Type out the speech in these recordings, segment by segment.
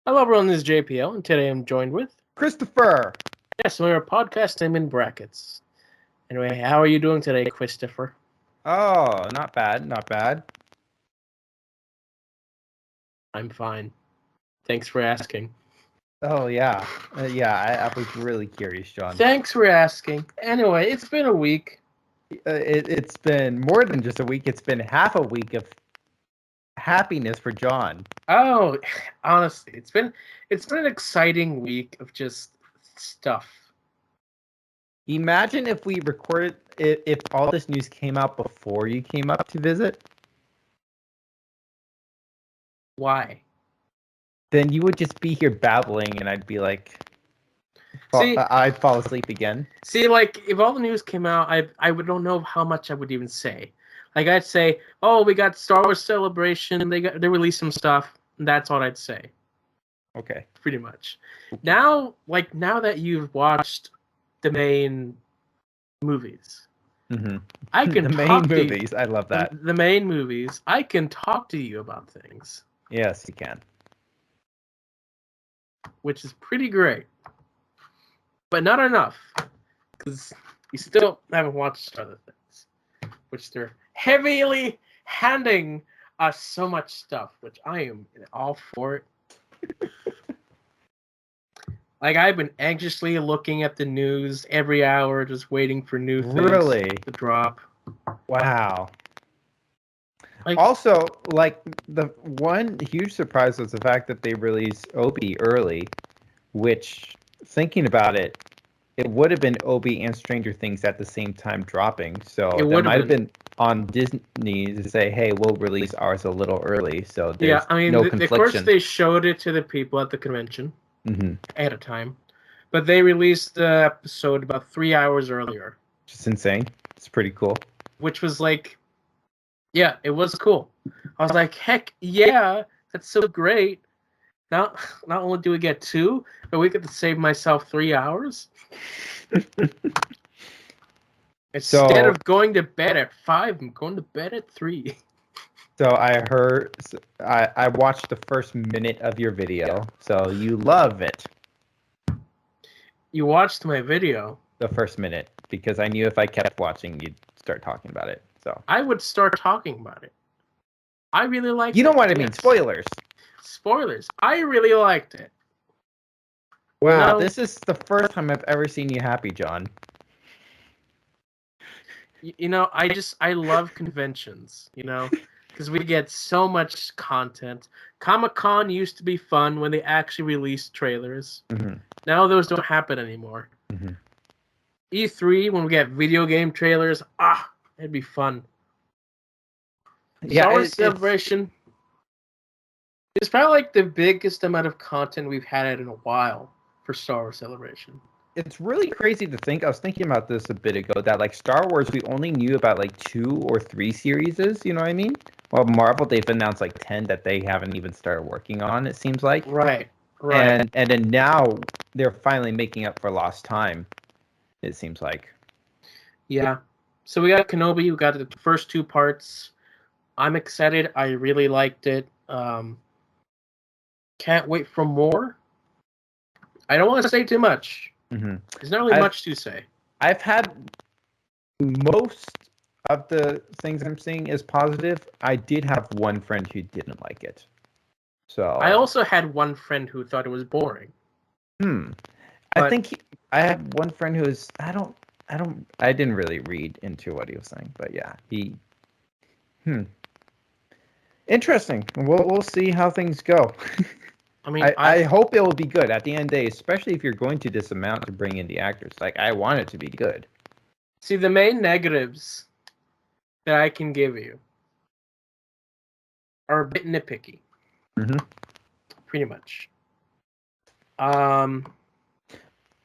Hello everyone, this is JPL, and today I'm joined with... Christopher! Yes, we're a podcast name in brackets. Anyway, how are you doing today, Christopher? Oh, not bad, not bad. I'm fine. Thanks for asking. Oh, yeah. I was really curious, John. Thanks for asking. Anyway, it's been a week. It's been more than just a week. It's been half a week of happiness for John. Oh, honestly, it's been an exciting week of just stuff. Imagine if we recorded, if all this news came out before you came up to visit. Why? Then you would just be here babbling, and I'd be like, I'd fall asleep again. See, like, if all the news came out, I don't know how much I would even say. Like, I'd say, oh, we got Star Wars Celebration, they released some stuff, and that's all I'd say. Okay. Pretty much. Now that you've watched the main movies, Mm-hmm. I can the main movies. I love that. The main movies, I can talk to you about things. Yes, you can. Which is pretty great. But not enough. Because you still haven't watched other things. Which they're heavily handing us so much stuff, which I am all for it. Like, I've been anxiously looking at the news every hour, just waiting for new things to drop. Wow. Also, like, the one huge surprise was the fact that they released Obi early, which, thinking about it, it would have been Obi and Stranger Things at the same time dropping. So that might have been on Disney to say, hey, we'll release ours a little early. So there's no confliction. Of course, they showed it to the people at the convention at a time. But they released the episode about 3 hours earlier. Just insane. It's pretty cool. Which was like, yeah, it was cool. I was like, heck yeah, that's so great. Not only do we get 2, but we get to save myself 3 hours. Instead of going to bed at 5, I'm going to bed at 3. So I watched the first minute of your video. So you love it. You watched my video? The first minute, because I knew if I kept watching, you'd start talking about it. So I would start talking about it. I really liked it. You know what I mean? Spoilers. Spoilers. I really liked it. Wow, this is the first time I've ever seen you happy, John. You know, I love conventions, you know, because we get so much content. Comic-Con used to be fun when they actually released trailers. Now those don't happen anymore. E3, when we get video game trailers, it'd be fun. Star Wars Celebration is probably like the biggest amount of content we've had in a while for Star Wars Celebration. It's really crazy to think. I was thinking about this a bit ago, that like Star Wars, we only knew about like 2 or 3 series, you know what I mean? Well, Marvel, they've announced like 10 that they haven't even started working on, it seems like. Right. And then now they're finally making up for lost time, it seems like. Yeah. So we got Kenobi, we got the first 2 parts. I'm excited. I really liked it. Can't wait for more. I don't want to say too much. There's not really much to say. I've had most of the things I'm seeing is positive. I did have one friend who didn't like it. So I also had one friend who thought it was boring. I think I have one friend who is I didn't really read into what he was saying, but yeah, interesting. We'll see how things go. I mean, I hope it will be good at the end of the day, especially if you're going to this amount to bring in the actors. Like, I want it to be good. See, the main negatives that I can give you are a bit nitpicky. Pretty much. But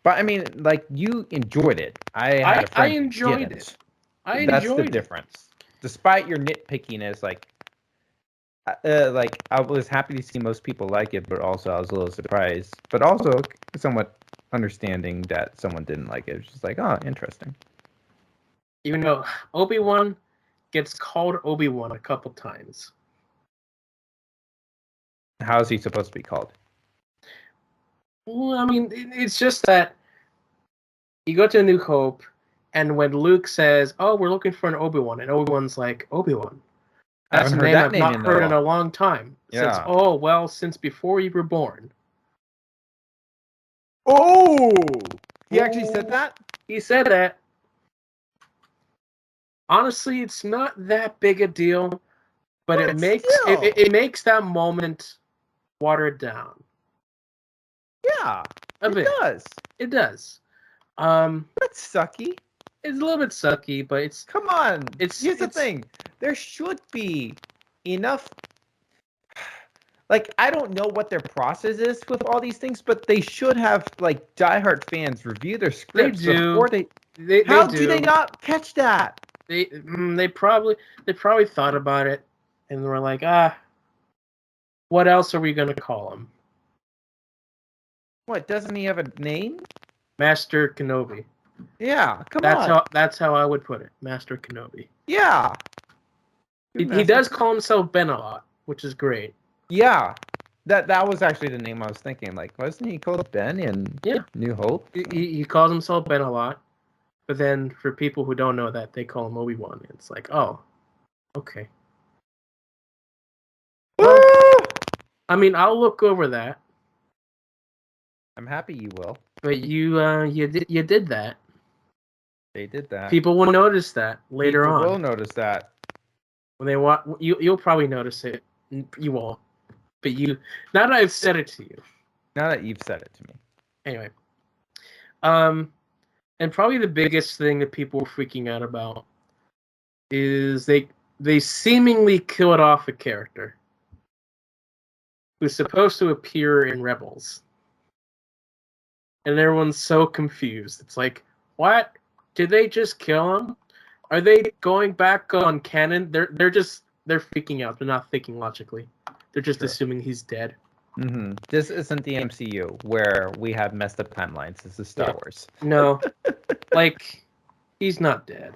I mean, like, you enjoyed it. I enjoyed it. That's the difference. Despite your nitpickiness, like I was happy to see most people like it, but also I was a little surprised, but also somewhat understanding that someone didn't like it. It was just like, oh, interesting. Even though Obi-Wan gets called Obi-Wan a couple times. How is he supposed to be called? Well, I mean, it's just that you go to A New Hope, and when Luke says, "Oh, we're looking for an Obi-Wan," and Obi-Wan's like, "Obi-Wan? I That's haven't a heard name that I've name not in heard a in a while. long time." Since Yeah. since before you were born. Oh, he actually said that? He said that. Honestly, it's not that big a deal, but But still. it makes that moment watered down Yeah, a it bit. does. It does. That's sucky. It's a little bit sucky, but Come on. it's Here's the thing. There should be enough. Like, I don't know what their process is with all these things, but they should have, like, diehard fans review their They scripts do. before they. How do they not catch that? They probably thought about it and were like, what else are we gonna call him? What, doesn't he have a name? Master Kenobi. Yeah, come on. That's how I would put it. Master Kenobi. Yeah. He does call himself Ben a lot, which is great. Yeah. That was actually the name I was thinking. Like, wasn't he called Ben in New Hope? He calls himself Ben a lot, but then for people who don't know that, they call him Obi-Wan. It's like, oh, okay. Well, I mean, I'll look over that. I'm happy you will. But you did that. They did that. People will notice that later on. People will notice that. When they watch, you'll probably notice it. You won't. But now that I've said it to you. Now that you've said it to me. Anyway. And probably the biggest thing that people were freaking out about is they seemingly killed off a character who's supposed to appear in Rebels. And everyone's so confused. It's like, what? Did they just kill him? Are they going back on canon? They're freaking out. They're not thinking logically. They're just assuming he's dead. Mm-hmm. This isn't the MCU where we have messed up timelines. This is Star Wars. No, like he's not dead.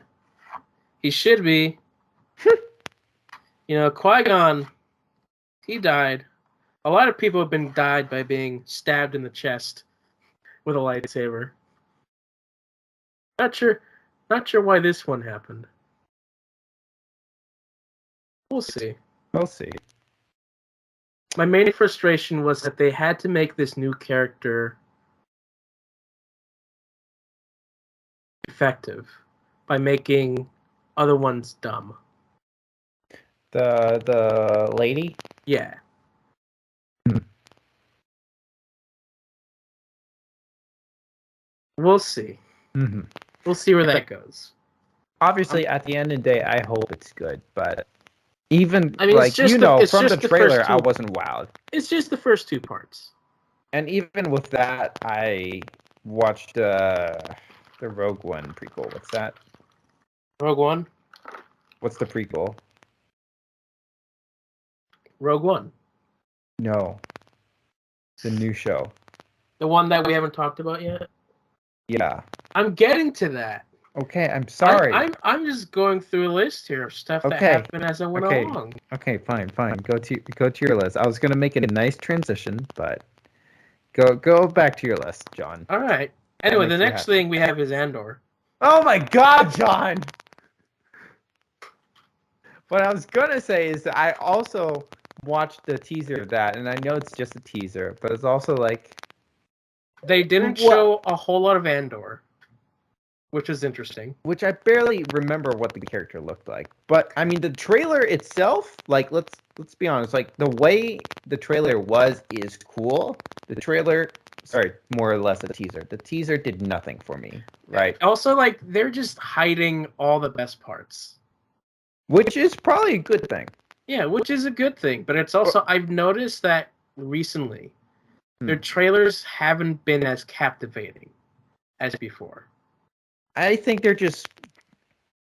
He should be. Qui-Gon, he died. A lot of people have been died by being stabbed in the chest with a lightsaber. Not sure why this one happened. We'll see. We'll see. My main frustration was that they had to make this new character effective by making other ones dumb. The lady? Yeah. We'll see. Mm-hmm. We'll see where that goes. Obviously, at the end of the day, I hope it's good, but even from the trailer, I wasn't wowed. It's just the first two parts. And even with that, I watched the Rogue One prequel. What's that? Rogue One? What's the prequel? Rogue One. No. The new show. The one that we haven't talked about yet? Yeah. I'm getting to that. Okay, I'm sorry. I'm just going through a list here of stuff that happened as I went along. Okay, fine. Go to your list. I was gonna make it a nice transition, but go back to your list, John. All right. Anyway, the next thing we have is Andor. Oh my God, John! What I was gonna say is that I also watched the teaser of that, and I know it's just a teaser, but it's also like they didn't show a whole lot of Andor, which is interesting. Which I barely remember what the character looked like. But I mean, the trailer itself, like let's be honest, like the way the trailer is cool. The trailer, sorry, more or less a teaser. The teaser did nothing for me, right? Also, like they're just hiding all the best parts, which is probably a good thing. Yeah, which is a good thing, but it's also I've noticed that recently their trailers haven't been as captivating as before. I think they're just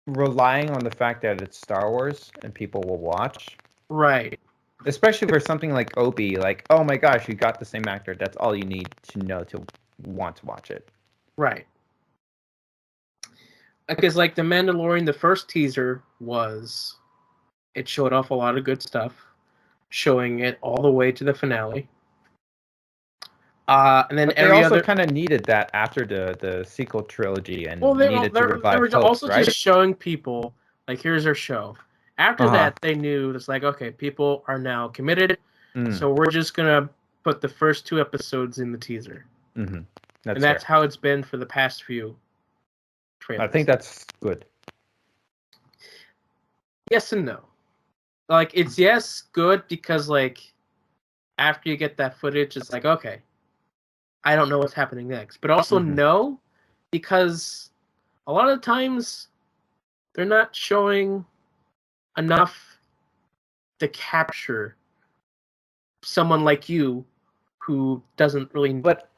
relying on the fact that it's Star Wars and people will watch. Right. Especially for something like Obi, like, oh my gosh, you got the same actor. That's all you need to know to want to watch it. Right. Because like the Mandalorian, the first teaser it showed off a lot of good stuff, showing it all the way to the finale. And then But they every also other. kind of needed that after the sequel trilogy and Well, needed to they revive were hope, also right? just showing people like here's our show. After that, they knew it's like okay, people are now committed, so we're just gonna put the first 2 episodes in the teaser. Mm-hmm. And that's how it's been for the past few trailers. I think that's good. Yes and no. Like it's good because like after you get that footage, it's like okay, I don't know what's happening next. But also no, because a lot of times they're not showing enough to capture someone like you who doesn't really. But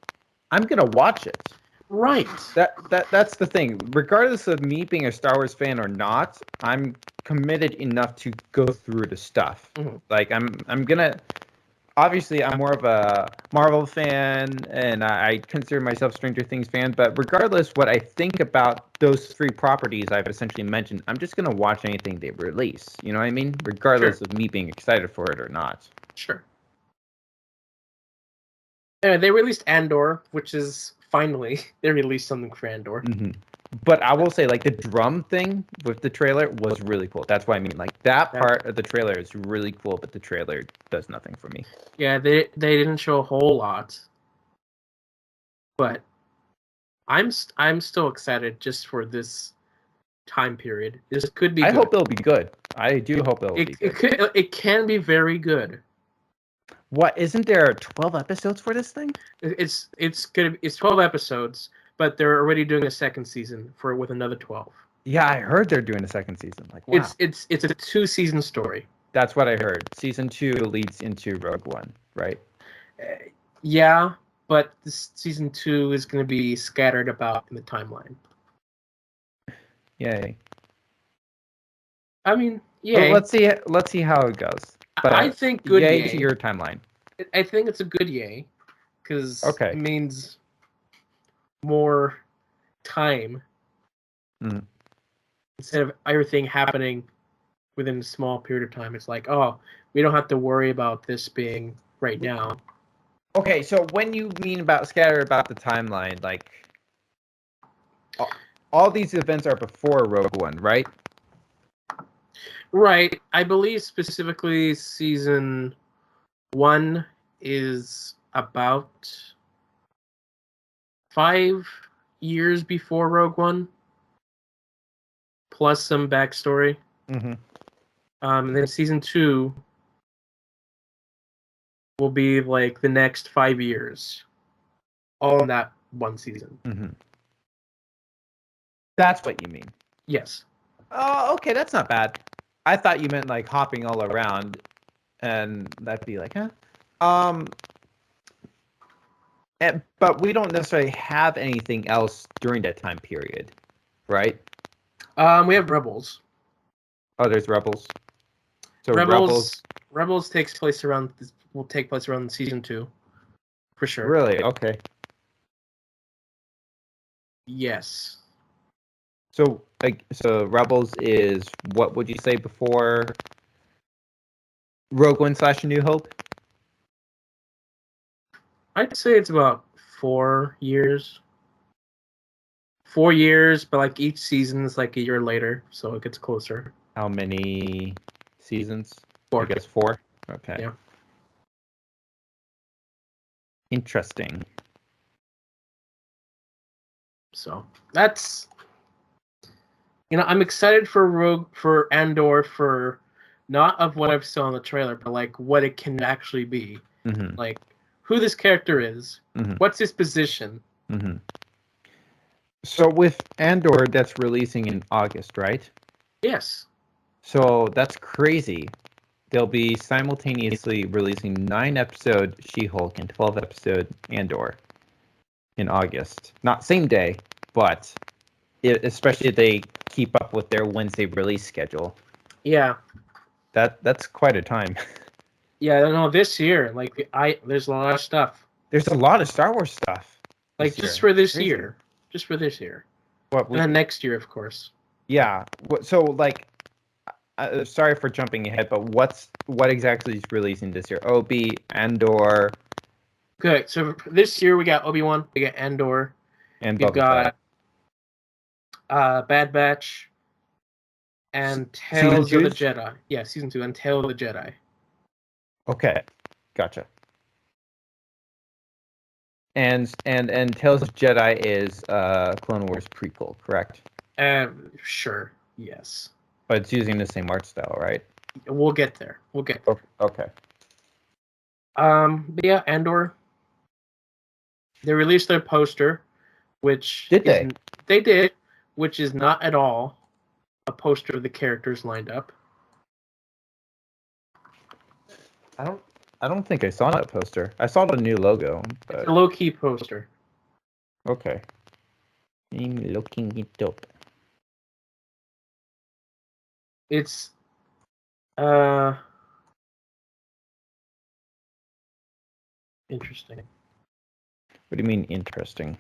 I'm gonna watch it. Right. That's the thing. Regardless of me being a Star Wars fan or not, I'm committed enough to go through the stuff. Like I'm gonna. Obviously, I'm more of a Marvel fan, and I consider myself Stranger Things fan. But regardless, what I think about those 3 properties I've essentially mentioned, I'm just gonna watch anything they release. You know what I mean? Regardless of me being excited for it or not. Sure. Anyway, they released Andor, which is finally they released something for Andor. But I will say, like the drum thing with the trailer was really cool. That's what I mean. Like that part of the trailer is really cool, but the trailer does nothing for me. Yeah, they didn't show a whole lot, but I'm still excited just for this time period. This could be. I good. hope it'll be good. I do hope it'll be good. It can be very good. What isn't there 12 episodes for this thing? It's 12 episodes, but they're already doing a second season with another 12. Yeah, I heard they're doing a second season. Like wow. It's a 2-season story. That's what I heard. Season 2 leads into Rogue One, right? Yeah, but this season 2 is going to be scattered about in the timeline. Yay. I mean, yay. Well, let's see how it goes. But I think good yay to your timeline. I think it's a good yay because it means more time instead of everything happening within a small period of time. It's like, oh, we don't have to worry about this being right now. Okay, so when you mean about scatter about the timeline, like all these events are before Rogue One, right? Right. I believe specifically season 1 is about 5 years before Rogue One, plus some backstory. And then season 2 will be like the next 5 years, all in that one season. That's what you mean. Yes. Oh, okay, that's not bad. I thought you meant like hopping all around, and that'd be like, huh? But we don't necessarily have anything else during that time period, right? We have Rebels. Oh, there's Rebels. So Rebels will take place around season 2, for sure. Really? Okay. Yes. So Rebels is what would you say before Rogue One / New Hope? I'd say it's about 4 years. 4 years, but like each season is like a year later, so it gets closer. How many seasons? 4. I guess 4. Okay. Yeah. Interesting. So that's, I'm excited for Andor for not of what I've seen on the trailer, but like what it can actually be. Like who this character is, what's his position. So with Andor, that's releasing in August, right? Yes. So that's crazy. They'll be simultaneously releasing 9-episode She-Hulk and 12-episode Andor in August. Not same day, but especially if they keep up with their Wednesday release schedule. Yeah. That's quite a time. Yeah, no, this year, like there's a lot of stuff. There's a lot of Star Wars stuff. Like just for this year. Just for this year. What? And then next year, of course. Yeah. So like, sorry for jumping ahead, but what exactly is releasing this year? Obi, Andor, Okay, so this year we got Obi-Wan, we got Andor, And we've Boba got Fett. Bad Batch, and Season Tales of the 2's? Jedi. Yeah, season 2, and Tales of the Jedi. Okay, gotcha. And Tales of Jedi is Clone Wars prequel, correct? Sure, yes. But it's using the same art style, right? We'll get there. We'll get there. Okay. But yeah, Andor. They released their poster, which Did they? They did, which is not at all a poster of the characters lined up. I don't think I saw that poster. I saw the new logo, but It's a low-key poster. okay. I'm looking it up. It's interesting. What do you mean interesting?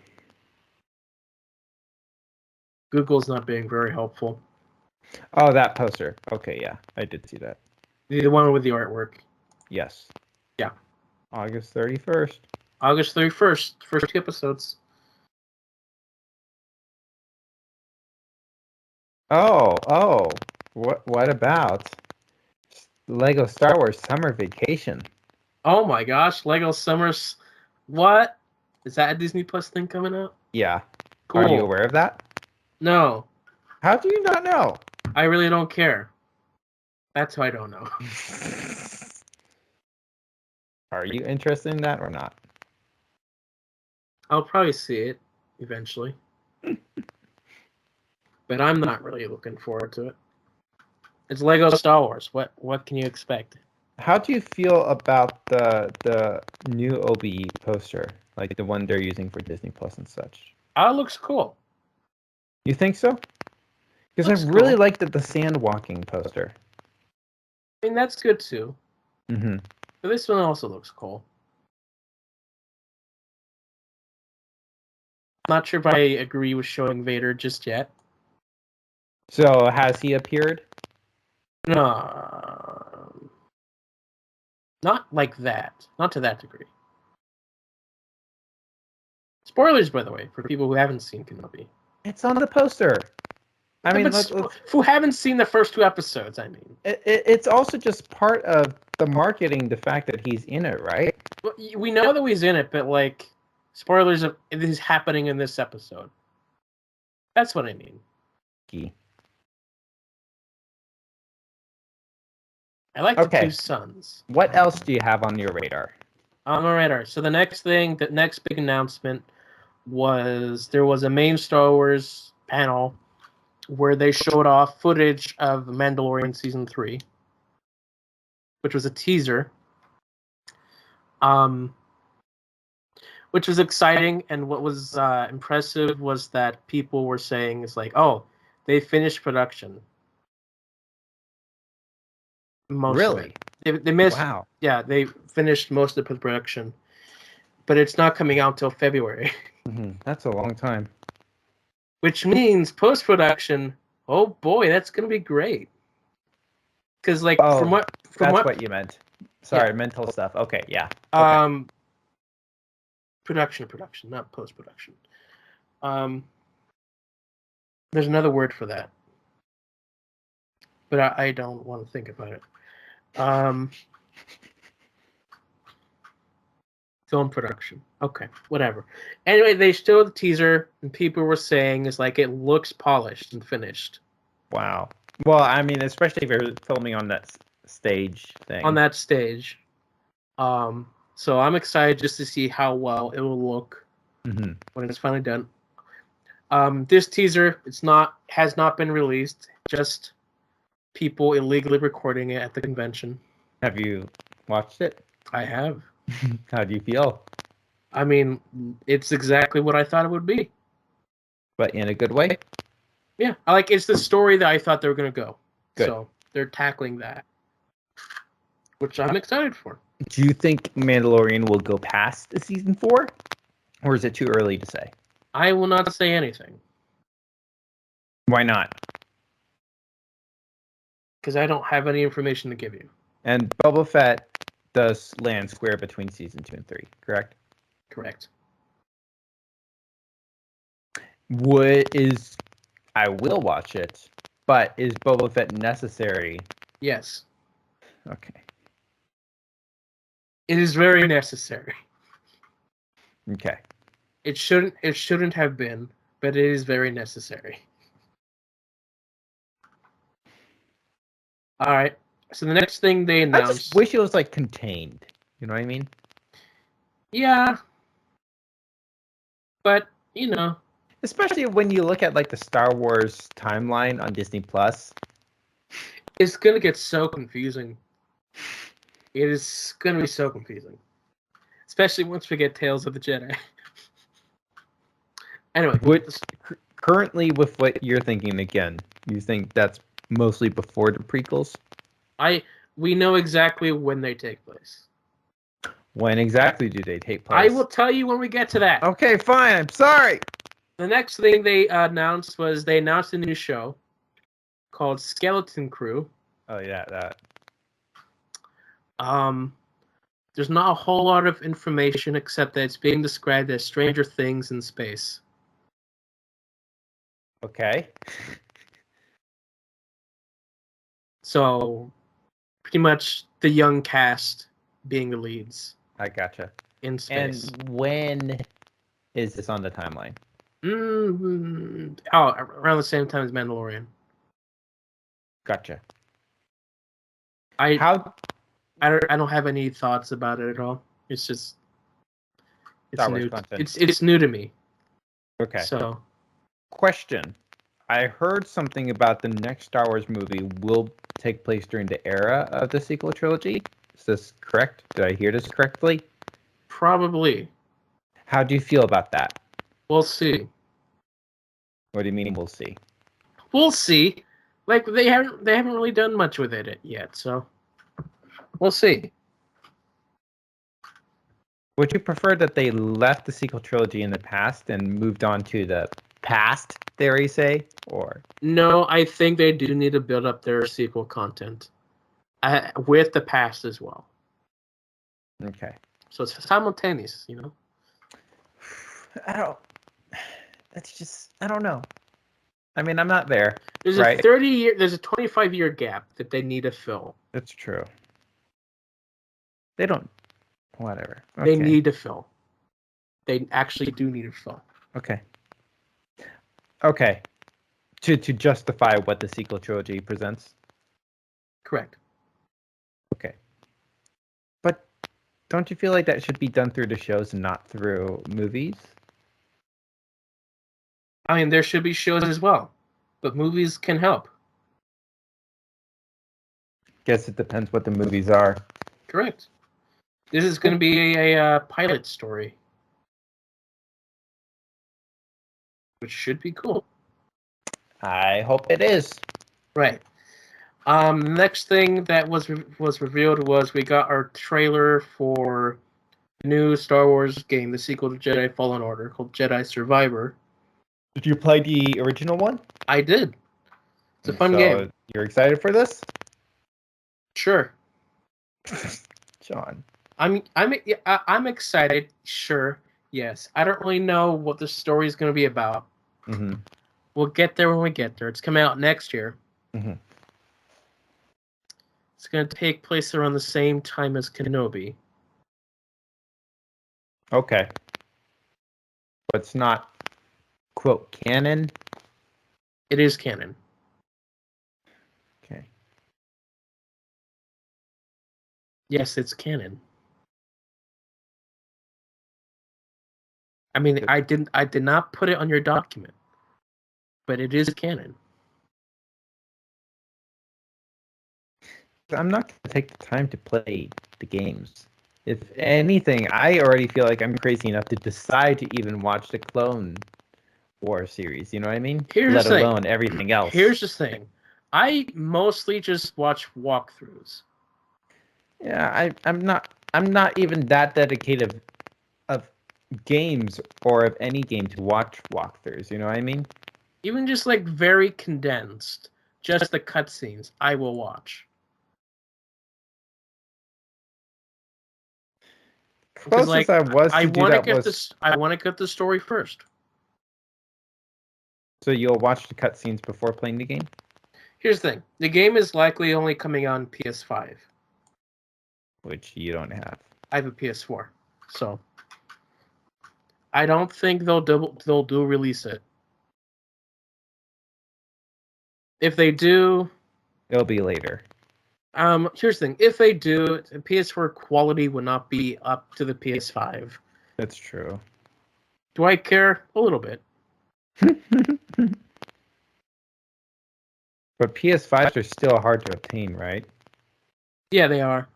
Google's not being very helpful. Oh, that poster. Okay, yeah, I did see that. The one with the artwork. Yes. Yeah. August 31st. August 31st, first 2 episodes. Oh. What about Lego Star Wars Summer Vacation? Oh my gosh, Lego Summers. What? Is that a Disney Plus thing coming out? Yeah. Cool. Are you aware of that? No. How do you not know? I really don't care. That's why I don't know. Are you interested in that or not? I'll probably see it eventually. But I'm not really looking forward to it. It's Lego Star Wars. What can you expect? How do you feel about the new Obi poster, like the one they're using for Disney Plus and such? Oh, it looks cool. You think so? Because I Looks really cool. liked the sand walking poster. I mean, that's good too. Mm-hmm. But this one also looks cool. I'm not sure if I agree with showing Vader just yet. So has he appeared? No. Not like that. Not to that degree. Spoilers, by the way, for people who haven't seen Kenobi. It's on the poster. I mean, who haven't seen the first 2 episodes, I mean. It's also just part of the marketing, the fact that he's in it, right? We know that he's in it, but like, spoilers of this is happening in this episode. That's what I mean. I like the 2 sons. What else do you have on your radar? On my radar. So the next big announcement was there was a main Star Wars panel where they showed off footage of Mandalorian season 3, which was a teaser. Which was exciting, and what was impressive was that people were saying it's like, oh, they finished production. Really? They missed. Wow. Yeah, they finished most of the production, but it's not coming out till February. Mm-hmm. That's a long time. Which means post production. Oh boy, that's gonna be great. Because from what you meant. Sorry, mental stuff. Okay, yeah. Okay. Production, not post production. There's another word for that, but I don't want to think about it. Film production. Okay, whatever. Anyway, they showed the teaser, and people were saying it's like it looks polished and finished. Wow. Well, I mean, especially if you're filming on that stage thing. On that stage. So I'm excited just to see how well it will look when it's finally done. This teaser, has not been released. Just people illegally recording it at the convention. Have you watched it? I have. How do you feel? I mean, it's exactly what I thought it would be. But in a good way? Yeah, it's the story that I thought they were going to go. Good. So they're tackling that, which I'm excited for. Do you think Mandalorian will go past season 4? Or is it too early to say? I will not say anything. Why not? Because I don't have any information to give you. And Boba Fett does land square between season 2 and 3, correct? Correct. I will watch it, but is Boba Fett necessary? Yes. Okay. It is very necessary. Okay. It shouldn't have been, but it is very necessary. All right. So the next thing they announced. I just wish it was like contained. You know what I mean? Yeah. But, you know. Especially when you look at like the Star Wars timeline on Disney Plus. It's gonna get so confusing. It is gonna be so confusing. Especially once we get Tales of the Jedi. Anyway. Currently, with what you're thinking again, you think that's mostly before the prequels? We know exactly when they take place. When exactly do they take place? I will tell you when we get to that. Okay, fine. I'm sorry. The next thing they announced was they announced a new show called Skeleton Crew. Oh yeah, that. There's not a whole lot of information except that it's being described as Stranger Things in space. Okay. So, pretty much the young cast being the leads. I gotcha. In space. And when is this on the timeline? Around the same time as Mandalorian. Gotcha. I don't have any thoughts about it at all. It's just it's new. It's new to me. Okay. So, question. I heard something about the next Star Wars movie will take place during the era of the sequel trilogy. Is this correct? Did I hear this correctly? Probably. How do you feel about that? We'll see. What do you mean we'll see? We'll see. Like they haven't really done much with it yet, so we'll see. Would you prefer that they left the sequel trilogy in the past and moved on to the past, dare you say? Or no, I think they do need to build up their sequel content with the past as well. Okay. So it's simultaneous, you know. I don't know. I mean, I'm not there. There's a 25-year gap that they need to fill. That's true. They don't. Whatever. Okay. They need to fill. They actually do need to fill. Okay. Okay. To justify what the sequel trilogy presents? Correct. Okay. But don't you feel like that should be done through the shows and not through movies? I mean, there should be shows as well, but movies can help. Guess it depends what the movies are. Correct. This is going to be a pilot story, which should be cool. I hope it is. Right. Next thing that was revealed was we got our trailer for the new Star Wars game, the sequel to Jedi Fallen Order, called Jedi Survivor. Did you play the original one? I did. It's a fun game. You're excited for this? Sure. John. I'm excited. Sure. Yes. I don't really know what the story is going to be about. Mm-hmm. We'll get there when we get there. It's coming out next year. Mm-hmm. It's going to take place around the same time as Kenobi. Okay. But it's not, quote, canon? It is canon. Okay. Yes, it's canon. I mean, I did not put it on your document, but it is canon. I'm not going to take the time to play the games. If anything, I already feel like I'm crazy enough to decide to even watch the Clone War series. You know what I mean? Let alone everything else. Here's the thing. I mostly just watch walkthroughs. Yeah, I'm not even that dedicated of games or of any game to watch walkthroughs. You know what I mean? Even just like very condensed, just the cutscenes, I will watch. closest I was to do that was... I want to get the story first. So you'll watch the cutscenes before playing the game? Here's the thing. The game is likely only coming on PS5. Which you don't have. I have a PS4. So I don't think they'll do release it. If they do, it'll be later. Here's the thing. If they do, the PS4 quality would not be up to the PS5. That's true. Do I care? A little bit. But PS5s are still hard to obtain, right? Yeah, they are.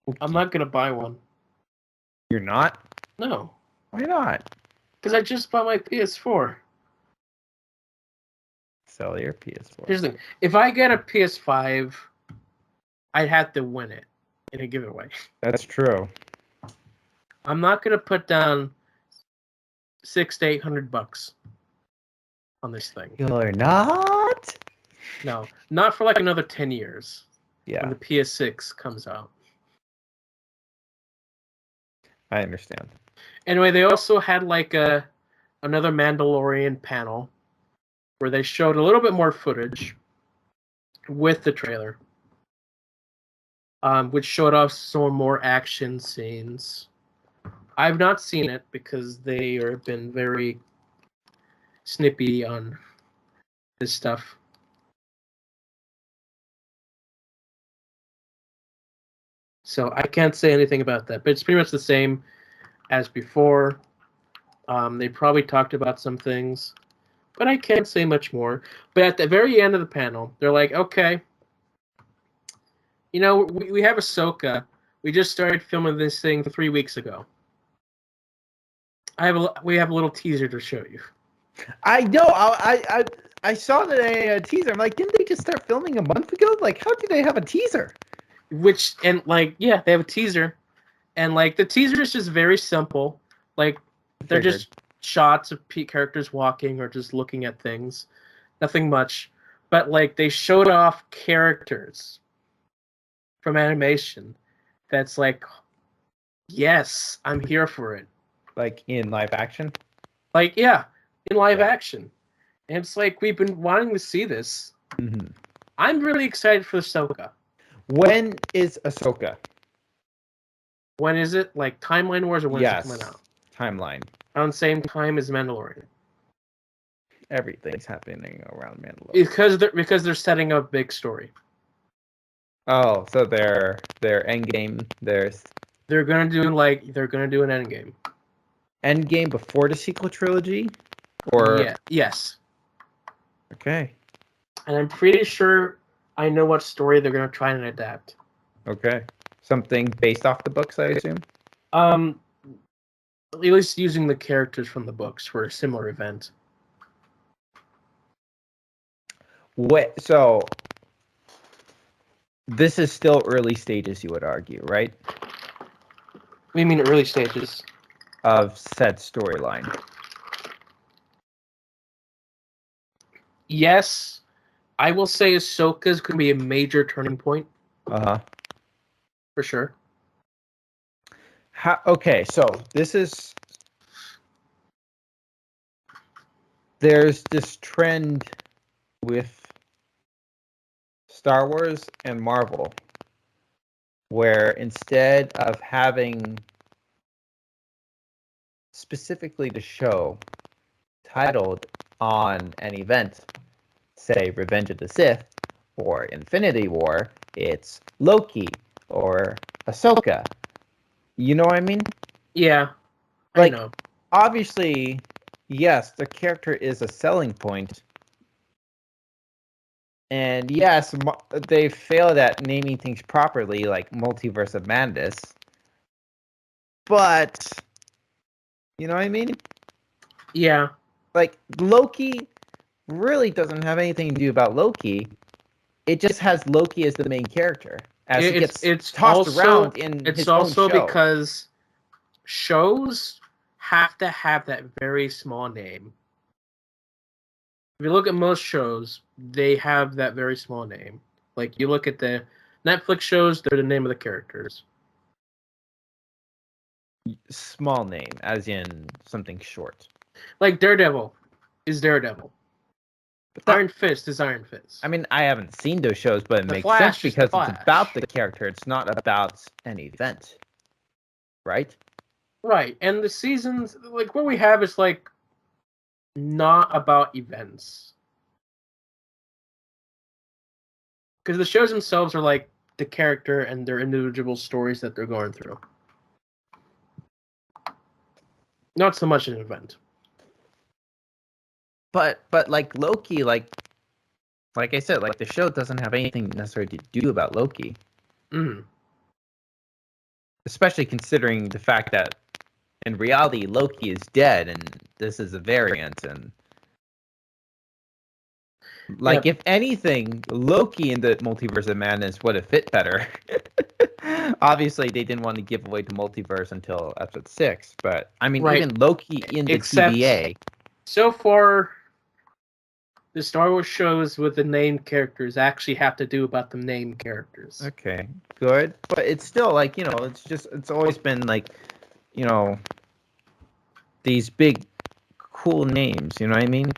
Okay. I'm not going to buy one. You're not? No. Why not? Because I just bought my PS4. Sell your PS4. Here's the thing. If I get a PS5, I'd have to win it in a giveaway. That's true. I'm not going to put down $600 to $800 on this thing. You're not? No, not for like another 10 years. Yeah. When the PS6 comes out. I understand. Anyway, they also had like another Mandalorian panel where they showed a little bit more footage with the trailer, which showed off some more action scenes. I've not seen it because they have been very snippy on this stuff. So I can't say anything about that, but it's pretty much the same as before. They probably talked about some things, but I can't say much more. But at the very end of the panel, they're like, okay, you know, we have Ahsoka. We just started filming this thing 3 weeks ago. We have a little teaser to show you. I know. I saw the teaser. I'm like, didn't they just start filming a month ago? Like, how did they have a teaser? Yeah, they have a teaser, and like the teaser is just very simple. Like they're just shots of characters walking or just looking at things, nothing much. But like they showed off characters from animation. That's like, yes, I'm here for it. Like in live action? Like yeah, in live action, and it's like we've been wanting to see this. Mm-hmm. I'm really excited for Ahsoka. When is Ahsoka? When is it? Like timeline wars or when is it coming out? Timeline. Around the same time as Mandalorian. Everything's happening around Mandalorian. Because they're setting up a big story. Oh, so their endgame, they're gonna do an endgame. Endgame before the sequel trilogy? Or yes. Okay. And I'm pretty sure I know what story they're gonna try and adapt. Okay. Something based off the books, I assume? At least using the characters from the books for a similar event. So this is still early stages, you would argue, right? What do you mean early stages? Of said storyline. Yes, I will say Ahsoka's going to be a major turning point. Uh-huh. For sure. Okay, so there's this trend with Star Wars and Marvel where instead of having specifically the show titled on an event, say Revenge of the Sith or Infinity War, it's Loki or Ahsoka. You know what I mean? Yeah, like, I know. Obviously, yes, the character is a selling point. And yes, they failed at naming things properly, like Multiverse of Madness. But, you know what I mean? Yeah. Like, Loki really doesn't have anything to do about Loki. It just has Loki as the main character. As it's tossed around in his own show. It's also because shows have to have that very small name. If you look at most shows, they have that very small name. Like, you look at the Netflix shows, they're the name of the characters. Small name, as in something short. Like Daredevil is Daredevil. Iron Fist is Iron Fist. I mean, I haven't seen those shows, but it makes Flash sense because Flash. it's about the character. It's not about an event, right? Right, and the seasons, like what we have is like not about events. Because the shows themselves are like the character and their individual stories that they're going through. Not so much an event. But like Loki, like I said, like the show doesn't have anything necessarily to do about Loki. Mm. Especially considering the fact that in reality Loki is dead and this is a variant, and like if anything, Loki in the Multiverse of Madness would have fit better. Obviously, they didn't want to give away the multiverse until episode 6, but I mean, even Loki in the TVA. So far, the Star Wars shows with the named characters actually have to do about the named characters. Okay, good. But it's still like, you know, it's always been like, you know, these big, cool names, you know what I mean?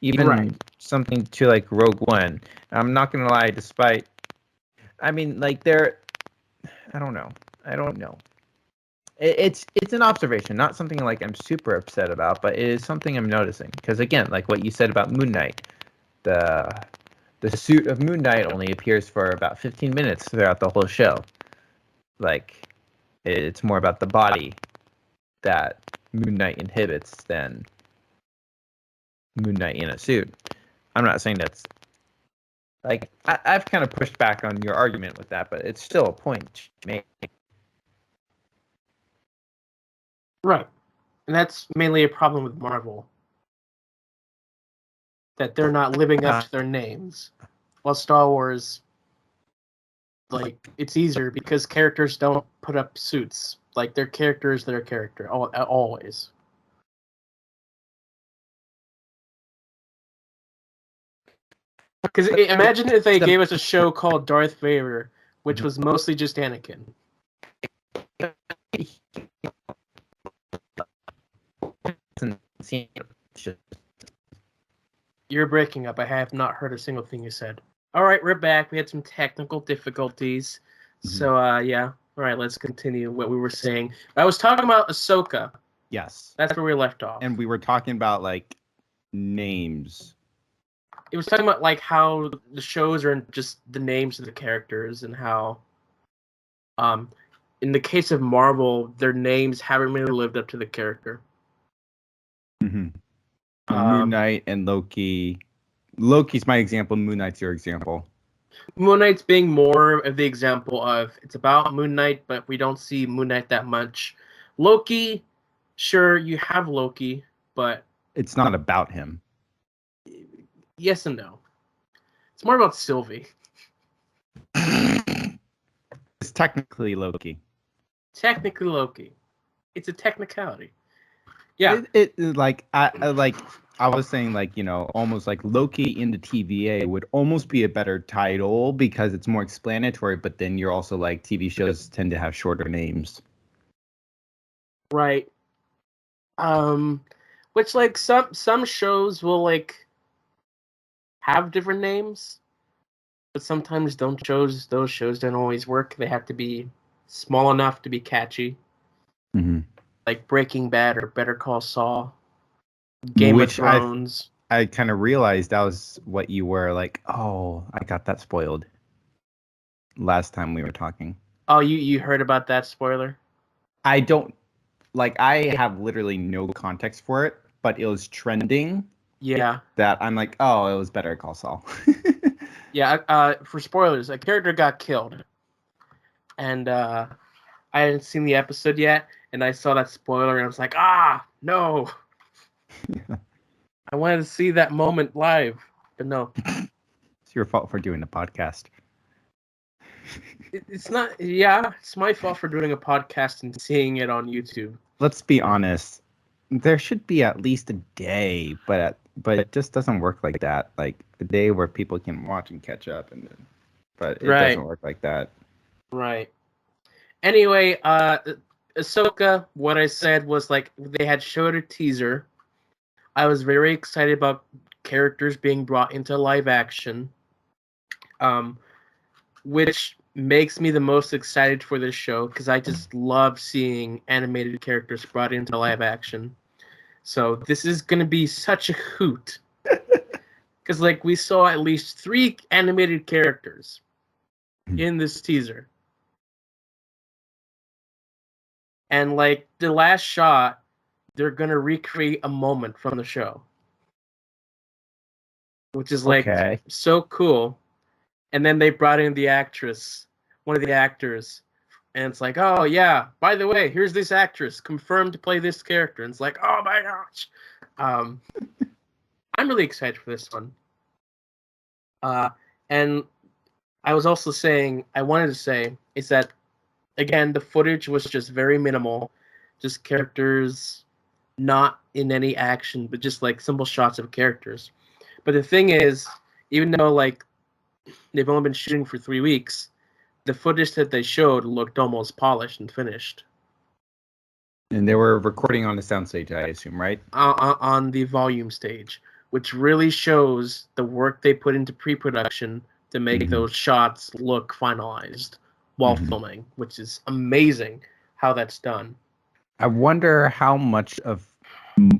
Even something to like Rogue One. I'm not going to lie, despite, I mean, like I don't know. It's an observation, not something like I'm super upset about, but it is something I'm noticing. Because again, like what you said about Moon Knight, the suit of Moon Knight only appears for about 15 minutes throughout the whole show. Like, it's more about the body that Moon Knight inhibits than Moon Knight in a suit. I'm not saying that's like I've kind of pushed back on your argument with that, but it's still a point to make. Right. And that's mainly a problem with Marvel. That they're not living up to their names. While Star Wars, like, it's easier because characters don't put up suits. Like, their character is their character, always. Because imagine if they gave us a show called Darth Vader, which was mostly just Anakin. You're breaking up. I have not heard a single thing you said. All right, we're back. We had some technical difficulties. So, yeah. All right, let's continue what we were saying. I was talking about Ahsoka. Yes. That's where we left off. And we were talking about, like, names. It was talking about, like, how the shows are just the names of the characters and how, in the case of Marvel, their names haven't really lived up to the character. Mm-hmm. Moon Knight and Loki. Loki's my example. Moon Knight's your example. Moon Knight's being more of the example of it's about Moon Knight, but we don't see Moon Knight that much. Loki, sure, you have Loki, but it's not about him. Yes and no. It's more about Sylvie. It's technically Loki. Technically Loki. It's a technicality. Yeah. It like I was saying, like, you know, almost like Loki in the TVA would almost be a better title because it's more explanatory, but then you're also like TV shows tend to have shorter names. Right. Which like some shows will like have different names, but sometimes those shows don't always work. They have to be small enough to be catchy. Mm-hmm. Like Breaking Bad or Better Call Saul. Game of Thrones. I kind of realized that was what you were like, oh, I got that spoiled last time we were talking. Oh, you heard about that spoiler? I don't, like, I have literally no context for it, but it was trending. Yeah. That I'm like, oh, it was Better Call Saul. Yeah, for spoilers, a character got killed. And I hadn't seen the episode yet, and I saw that spoiler, and I was like, no. I wanted to see that moment live, but no. It's your fault for doing a podcast. It's not, yeah, it's my fault for doing a podcast and seeing it on YouTube. Let's be honest. There should be at least a day, but it just doesn't work like that. Like a day where people can watch and catch up, and then but it Right. doesn't work like that. Right. Anyway, Ahsoka, what I said was like they had showed a teaser. I was very excited about characters being brought into live action, which makes me the most excited for this show because I just love seeing animated characters brought into live action. So this is going to be such a hoot. Because like we saw at least 3 animated characters in this teaser. And like the last shot, they're going to recreate a moment from the show. Which is like so cool. And then they brought in the actress, one of the actors. And it's like, oh yeah, by the way, here's this actress confirmed to play this character. And it's like, oh my gosh. I'm really excited for this one. And I was also saying, I wanted to say, is that, again, the footage was just very minimal. Just characters not in any action, but just like simple shots of characters. But the thing is, even though like they've only been shooting for 3 weeks, the footage that they showed looked almost polished and finished. And they were recording on the soundstage, I assume, right? On the volume stage, which really shows the work they put into pre-production to make those shots look finalized while filming, which is amazing how that's done. I wonder how much of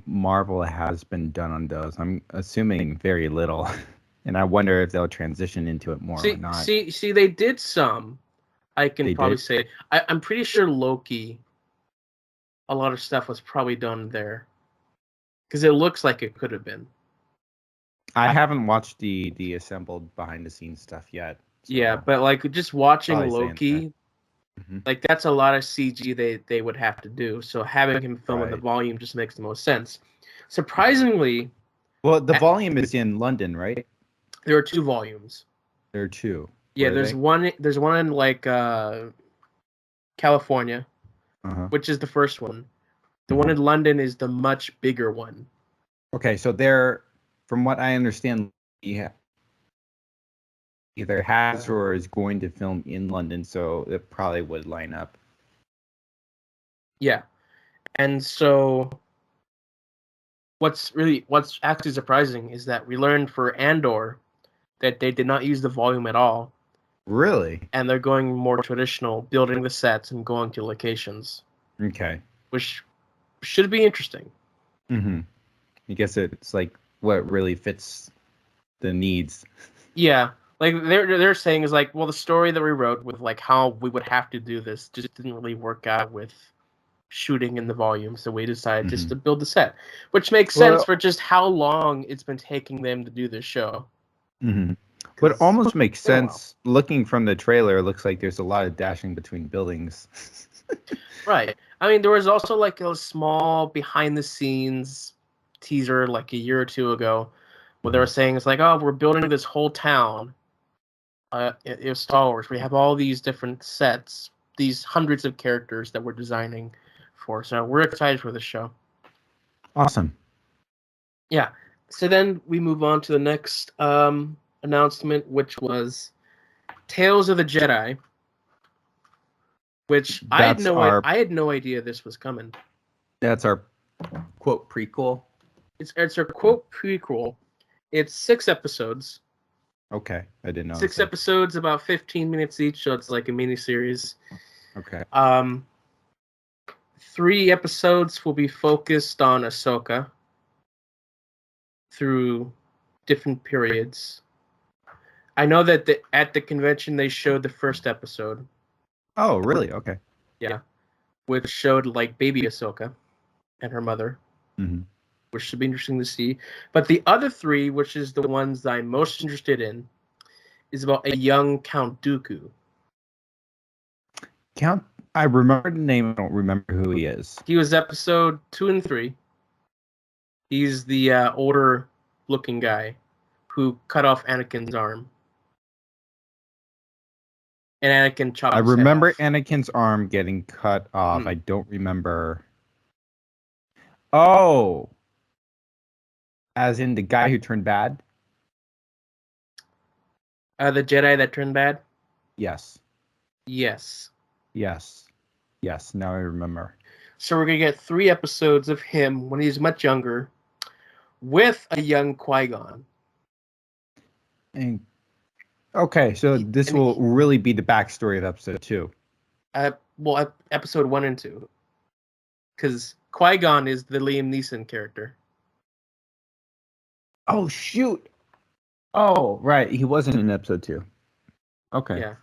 Marvel has been done on those. I'm assuming very little. And I wonder if they'll transition into it more or not. See, they did some. I can probably say. I'm pretty sure Loki, a lot of stuff was probably done there. Because it looks like it could have been. I haven't watched the assembled behind the scenes stuff yet. So yeah, but like just watching Loki, like that's a lot of CG they would have to do. So having him film in the volume just makes the most sense. Surprisingly, well, the volume is in London, right? There are 2 volumes. There are 2. Yeah, there's one in like California, which is the first one. The one in London is the much bigger one. Okay, so they're, from what I understand, either has or is going to film in London, so it probably would line up. Yeah. And so what's actually surprising is that we learned for Andor that they did not use the volume at all. Really? And they're going more traditional, building the sets and going to locations. Okay. Which should be interesting. I guess it's like what really fits the needs. Yeah. Like they're saying is like, well, the story that we wrote with like how we would have to do this just didn't really work out with shooting in the volume, so we decided just to build the set, which makes sense for just how long it's been taking them to do this show. But it almost makes sense. Looking from the trailer, it looks like there's a lot of dashing between buildings. Right. I mean, there was also like a small behind the scenes teaser like a year or 2 ago where they were saying it's like, oh, we're building this whole town. It's Star Wars. We have all these different sets, these hundreds of characters that we're designing for. So we're excited for this show. Awesome. Yeah. So then we move on to the next announcement, which was Tales of the Jedi, which I had no idea this was coming. That's our quote prequel. It's our quote prequel. It's 6 episodes. Okay, I didn't know. 6 episodes, about 15 minutes each, so it's like a mini series. Okay. 3 episodes will be focused on Ahsoka through different periods. I know that at the convention they showed the first episode. Oh, really? Okay. Yeah, which showed like baby Ahsoka and her mother, which should be interesting to see. But the other 3, which is the ones that I'm most interested in, is about a young Count Dooku. I remember the name. I don't remember who he is. He was episode 2 and 3. He's the older looking guy who cut off Anakin's arm. And Anakin chopped his remember head off. Anakin's arm getting cut off. I don't remember. Oh, as in the guy who turned bad? The Jedi that turned bad? Yes. Yes. Yes. Yes. Now I remember. So we're gonna get 3 episodes of him when he's much younger, with a young Qui-Gon. And okay, so this will really be the backstory of episode 2. Episode 1 and 2, because Qui-Gon is the Liam Neeson character. Oh shoot! Oh right, he wasn't in episode 2. Okay. Yeah.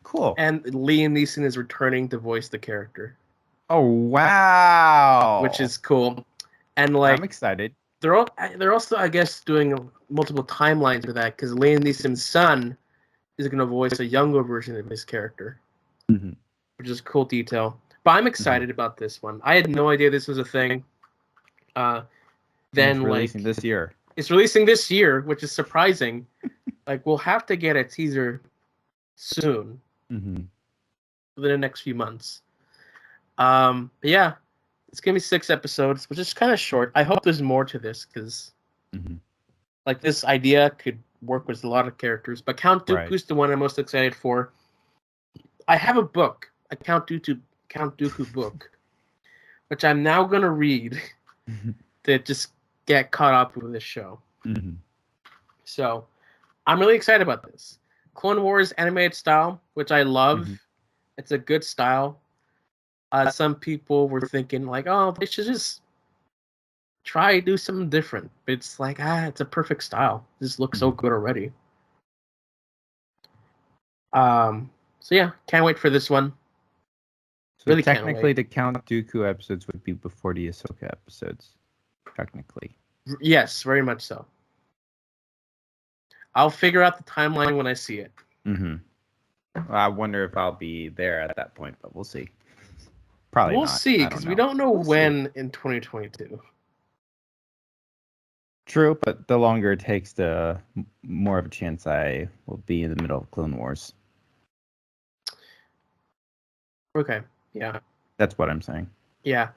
Cool. And Liam Neeson is returning to voice the character. Oh wow! Which is cool. And like, I'm excited. They're also, I guess, doing multiple timelines for that, because Liam Neeson's son is going to voice a younger version of his character, which is a cool detail. But I'm excited about this one. I had no idea this was a thing. Then it's releasing this year. It's releasing this year, which is surprising. Like, we'll have to get a teaser soon, within the next few months. But yeah, it's gonna be 6 episodes, which is kind of short. I hope there's more to this, because like, this idea could work with a lot of characters. But Count Dooku's the one I'm most excited for. I have a book, a Count Dooku book, which I'm now gonna read to just get caught up with this show. So I'm really excited about this. Clone Wars animated style, which I love. It's a good style. Some people were thinking like, oh, they should just do something different. But it's like, it's a perfect style. It just looks so good already. So yeah, can't wait for this one. So really technically, the Count Dooku episodes would be before the Ahsoka episodes. Technically. Yes, very much so. I'll figure out the timeline when I see it. Well, I wonder if I'll be there at that point, but we'll see. Probably we'll not. See, because we don't know when in 2022. True, but the longer it takes, the more of a chance I will be in the middle of Clone Wars. Okay, yeah. That's what I'm saying. Yeah.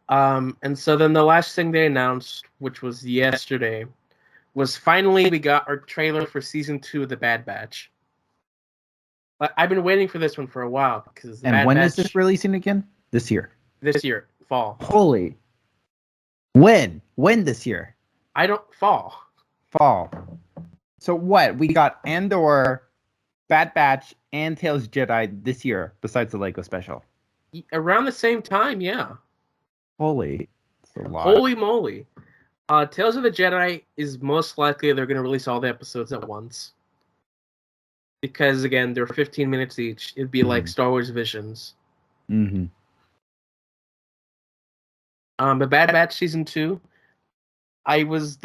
And so then the last thing they announced, which was yesterday, was finally we got our trailer for season 2 of The Bad Batch. But I've been waiting for this one for a while, because when is this releasing again? This year. This year, fall. Holy. When this year? Fall. So what? We got Andor, Bad Batch, and Tales of Jedi this year, besides the Lego special. Around the same time, yeah. Holy. That's a lot. Holy moly. Tales of the Jedi is most likely they're going to release all the episodes at once. Because, again, they're 15 minutes each. It'd be like Star Wars Visions. But Bad Batch Season 2, this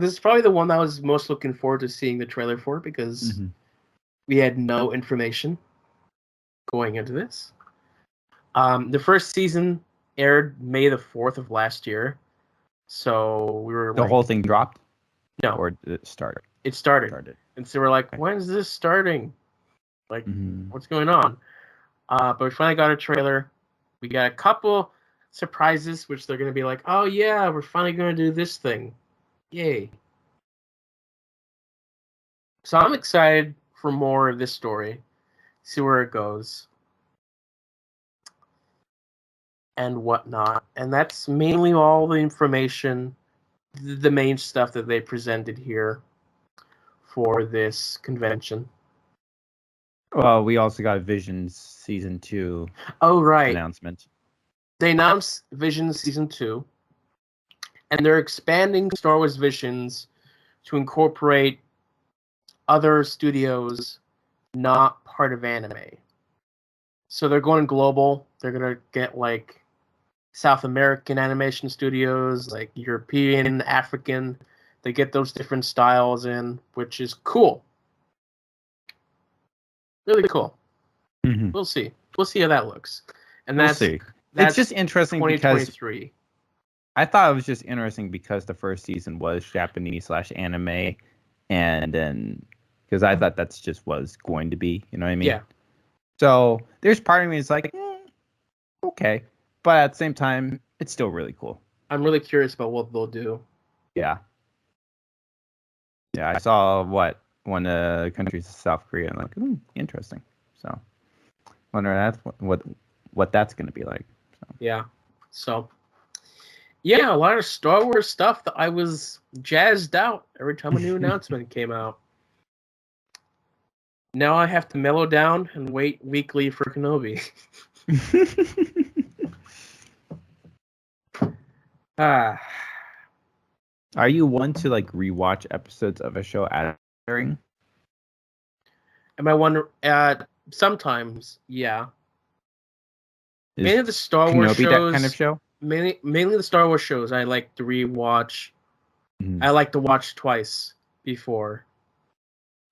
is probably the one that I was most looking forward to seeing the trailer for, because we had no information going into this. The first season aired May the 4th of last year. So we were The whole thing dropped? No. Or did it start? It started. And so we're like, when is this starting? Like, what's going on? But we finally got a trailer. We got a couple surprises, which they're going to be like, oh yeah, we're finally going to do this thing. Yay. So I'm excited for more of this story. See where it goes. And whatnot. And that's mainly all the information, the main stuff that they presented here for this convention. Well, we also got Visions Season 2 announcement. They announced Visions Season 2, and they're expanding Star Wars Visions to incorporate other studios not part of anime. So they're going global. They're going to get, like, South American animation studios, like European, African. They get those different styles in, which is cool. Really cool. We'll see. We'll see how that looks. And we'll see. It's just interesting because I thought it was just interesting because the first season was Japanese/anime, and then because I thought that's just was going to be, you know what I mean? Yeah. So there's part of me that's like, okay, but at the same time, it's still really cool. I'm really curious about what they'll do. Yeah. Yeah, I saw one of the countries of South Korea, and like, interesting. So, wonder what that's going to be like. So. Yeah. So, yeah, a lot of Star Wars stuff that I was jazzed out every time a new announcement came out. Now I have to mellow down and wait weekly for Kenobi. Ah. Are you one to like rewatch episodes of a show at airing? Am I wonder? Sometimes, yeah. Is Mainly the Star Kenobi Wars shows. that kind of show? Mainly the Star Wars shows. I like to rewatch. Mm-hmm. I like to watch twice before.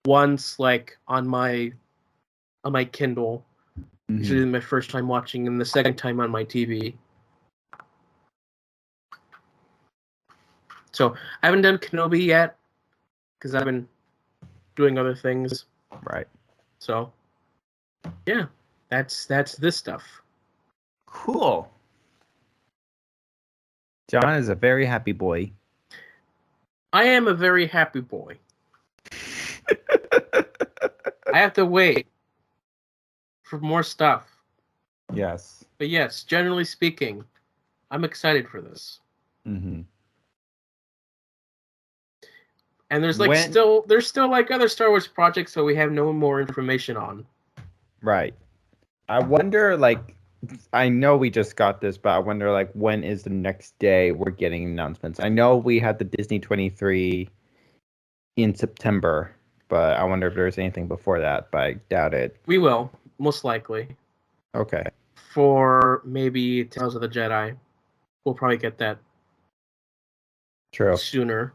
Once, like on my Kindle. Mm-hmm. Usually my first time watching, and the second time on my TV. So I haven't done Kenobi yet because I've been doing other things. Right. So yeah, that's this stuff. Cool. John is a very happy boy. I am a very happy boy. I have to wait for more stuff. Yes. But yes, generally speaking, I'm excited for this. Mm-hmm. And there's still like other Star Wars projects that we have no more information on. Right. I wonder, like, I know we just got this, but I wonder, like, when is the next day we're getting announcements? I know we had the Disney 23 in September, but I wonder if there's anything before that, but I doubt it. We will, most likely. Okay. For maybe Tales of the Jedi. We'll probably get that True. sooner.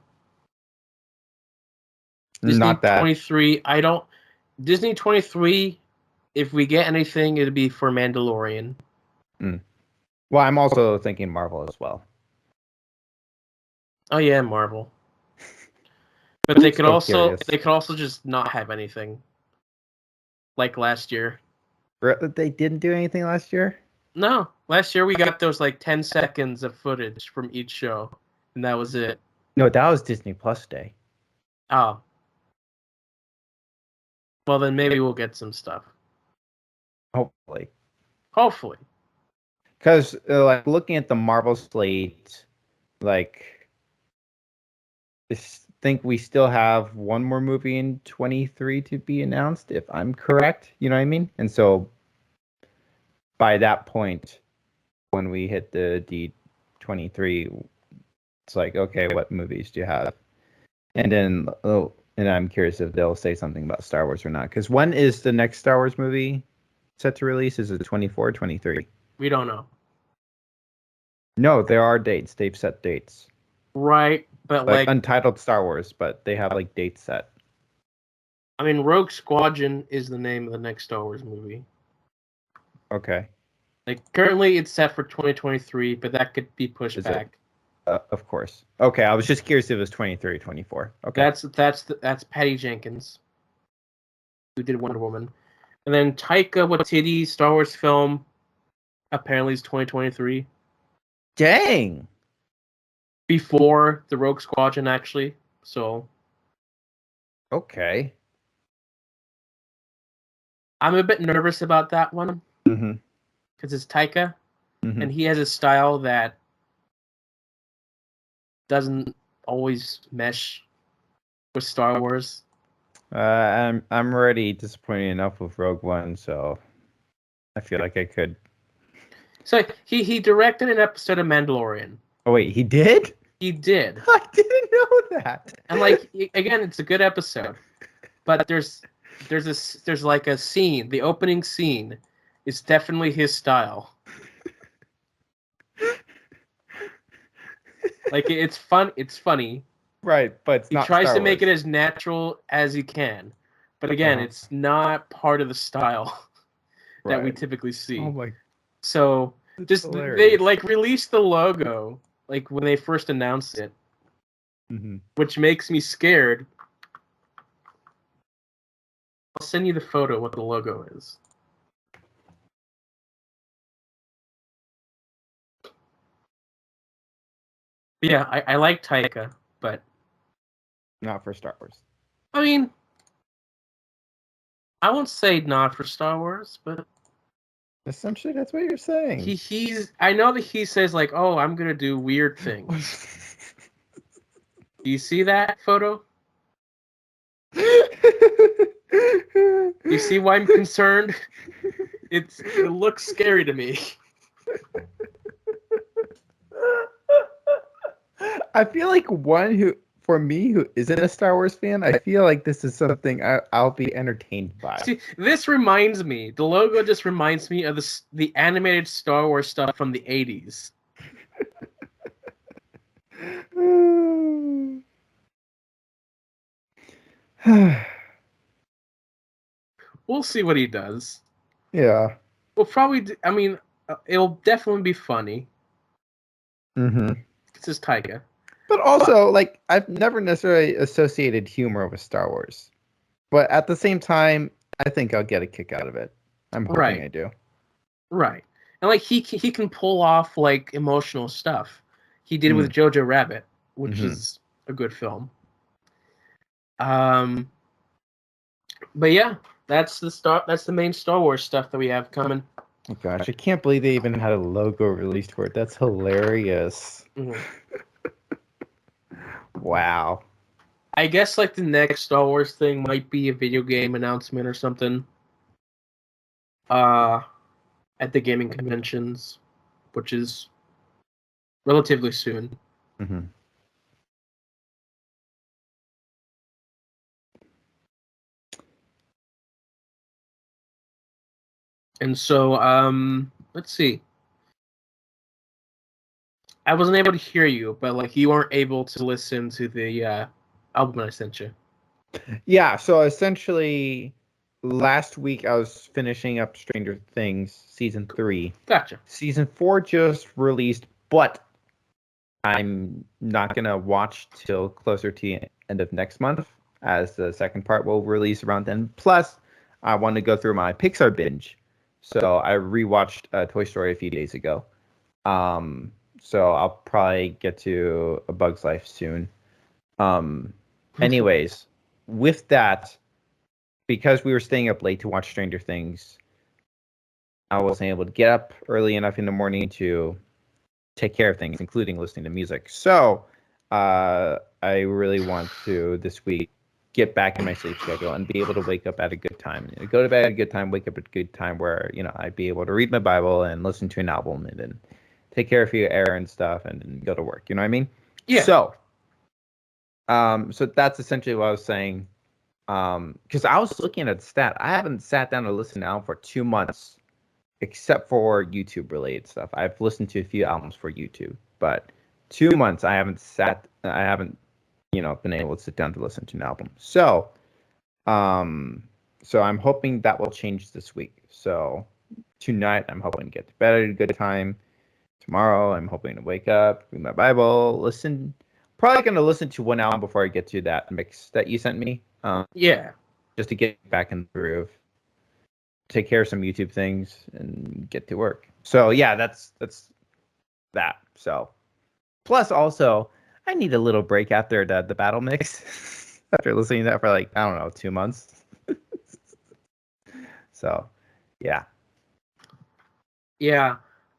Not Disney that. 23, Disney 23, if we get anything, it'd be for Mandalorian. Well, I'm also thinking Marvel as well. Oh yeah, Marvel. But they could Curious. also just not have anything. Like last year. They didn't do anything last year? No. Last year we got those like 10 seconds of footage from each show. And that was it. No, that was Disney Plus Day. Oh. Well then maybe we'll get some stuff. Hopefully. Hopefully. Because, like, looking at the Marvel slate, like, I think we still have one more movie in 23 to be announced, if I'm correct. You know what I mean? And so, by that point, when we hit the D23, it's like, okay, what movies do you have? And then, and I'm curious if they'll say something about Star Wars or not. Because when is the next Star Wars movie set to release? Is it 24 or 23? We don't know. No, there are dates. They've set dates. Right, but Like Untitled Star Wars, but they have like dates set. I mean, Rogue Squadron is the name of the next Star Wars movie. Okay. Like currently, it's set for 2023, but that could be pushed Is back. Of course. Okay, I was just curious if it was 23 or 24. Okay. That's Patty Jenkins, who did Wonder Woman, and then Taika Waititi's Star Wars film apparently is 2023. Dang. Before the Rogue Squadron, actually. So Okay. I'm a bit nervous about that one because it's Taika, and he has a style that doesn't always mesh with Star Wars. I'm already disappointed enough with Rogue One, so I feel like I could. So he directed an episode of Mandalorian. Oh wait, he did? He did. I didn't know that. And like again, it's a good episode, but there's like a scene. The opening scene is definitely his style. Like it's fun. It's funny. Right, but it's he not. tries Star to make Wars. it as natural as he can, but again, it's not part of the style that we typically see. Oh my! So just hilarious. they like released the logo like when they first announced it, which makes me scared. I'll send you the photo of what the logo is. But yeah, I like Taika, but Not for Star Wars. I mean, I won't say not for Star Wars, but Essentially, that's what you're saying. he's. I know that he says like, "Oh, I'm gonna do weird things." Do you see that photo? You see why I'm concerned? It looks scary to me. I feel like for me, who isn't a Star Wars fan, I feel like this is something I'll be entertained by. See, this reminds me. The logo just reminds me of the animated Star Wars stuff from the '80s. We'll see what he does. Yeah. We'll probably. I mean, it'll definitely be funny. Mm-hmm. It's just Taika. But also, like, I've never necessarily associated humor with Star Wars. But at the same time, I think I'll get a kick out of it. I'm hoping I do. Right. And like he can pull off like emotional stuff. He did it with Jojo Rabbit, which is a good film. But yeah, that's the main Star Wars stuff that we have coming. Oh gosh, I can't believe they even had a logo released for it. That's hilarious. Mm-hmm. Wow. I guess like the next Star Wars thing might be a video game announcement or something. At the gaming conventions, which is relatively soon. Mm-hmm. And so, let's see. I wasn't able to hear you, but like you weren't able to listen to the album I sent you. Yeah, so essentially last week I was finishing up Stranger Things season 3. Gotcha. Season 4 just released, but I'm not gonna watch till closer to the end of next month, as the second part will release around then. Plus, I want to go through my Pixar binge, so I rewatched Toy Story a few days ago. So I'll probably get to A Bug's Life soon. Anyways, with that, because we were staying up late to watch Stranger Things, I wasn't able to get up early enough in the morning to take care of things, including listening to music. So I really want to this week get back in my sleep schedule and be able to wake up at a good time. Go to bed at a good time, wake up at a good time where, I'd be able to read my Bible and listen to an album and then take care of a few errand stuff and then go to work. You know what I mean? Yeah. So that's essentially what I was saying. Because I was looking at the stat. I haven't sat down to listen to an album for 2 months, except for YouTube related stuff. I've listened to a few albums for YouTube, but 2 months I haven't been able to sit down to listen to an album. So I'm hoping that will change this week. So tonight I'm hoping to get to bed at a good time. Tomorrow I'm hoping to wake up, read my Bible, listen. Probably going to listen to one album before I get to that mix that you sent me. Yeah. Just to get back in the groove, take care of some YouTube things, and get to work. So yeah, that's that. So plus also, I need a little break after the battle mix. After listening to that for like, I don't know, 2 months. So yeah. Yeah.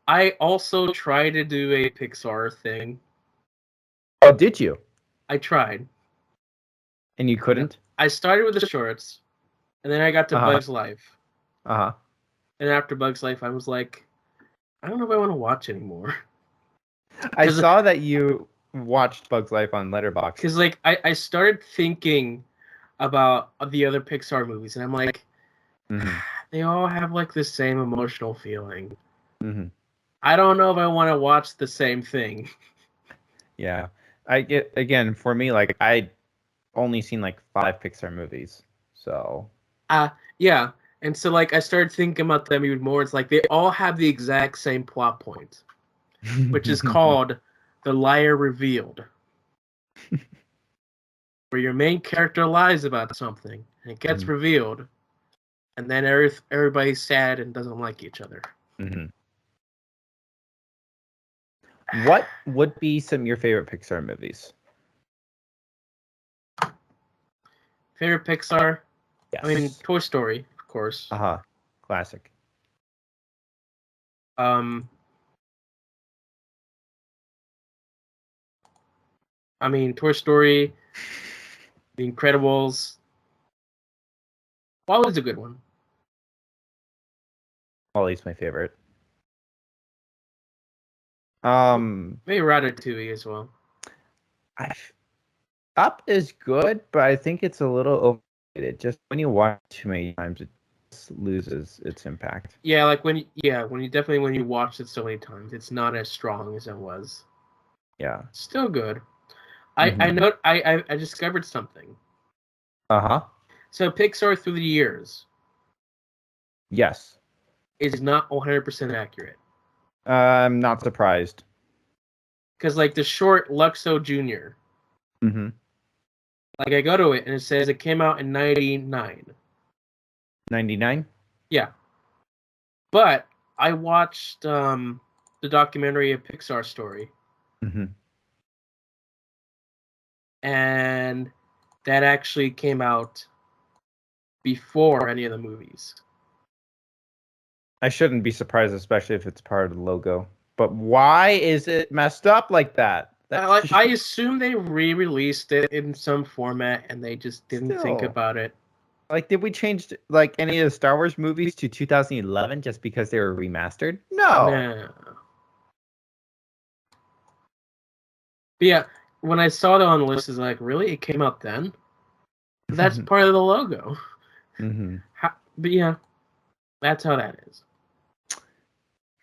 I also tried to do a Pixar thing. Oh, did you? I tried. And you couldn't? I started with the shorts, and then I got to Bug's Life. Uh-huh. And after Bug's Life, I was like, I don't know if I want to watch anymore. I saw that you watched Bug's Life on Letterboxd. Because like I started thinking about the other Pixar movies, and I'm like, they all have like the same emotional feeling. Mm-hmm. I don't know if I want to watch the same thing. Yeah. I get, again, for me, like, I only seen like 5 Pixar movies. So yeah. And so like I started thinking about them even more. It's like they all have the exact same plot point, which is called The Liar Revealed. Where your main character lies about something and it gets revealed, and then everybody's sad and doesn't like each other. What would be some of your favorite Pixar movies? Favorite Pixar? Yes. I mean, Toy Story, of course. Classic. I mean, Toy Story, The Incredibles. What was a good one? Wally's my favorite. Maybe Ratatouille as well. Up is good, but I think it's a little overrated. Just when you watch it too many times, it just loses its impact. Yeah, like when you watch it so many times, it's not as strong as it was. Yeah. Still good. I discovered something. So Pixar through the years. Yes. Is not 100% accurate. I'm not surprised. Because like the short Luxo Jr. Like I go to it and it says it came out in 99. 99? Yeah. But I watched the documentary of Pixar Story. And that actually came out before any of the movies. I shouldn't be surprised, especially if it's part of the logo. But why is it messed up like that? I assume they re-released it in some format and they just didn't think about it. Like, did we change like any of the Star Wars movies to 2011 just because they were remastered? No. But yeah, when I saw it on the list, it's like, really? It came out then? That's part of the logo. But yeah, that's how that is.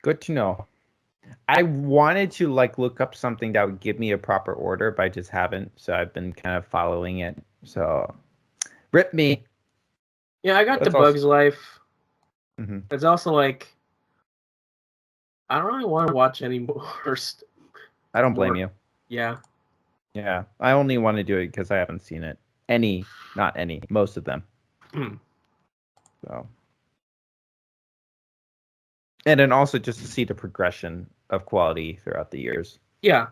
Good to know. I wanted to like look up something that would give me a proper order, but I just haven't. So I've been kind of following it. So rip me. Yeah, I got That's The Bug's Life. Mhm. It's also like, I don't really want to watch any more. I don't blame you. Yeah. Yeah. I only want to do it because I haven't seen it. Not any, most of them. So. And then also just to see the progression of quality throughout the years. Yeah.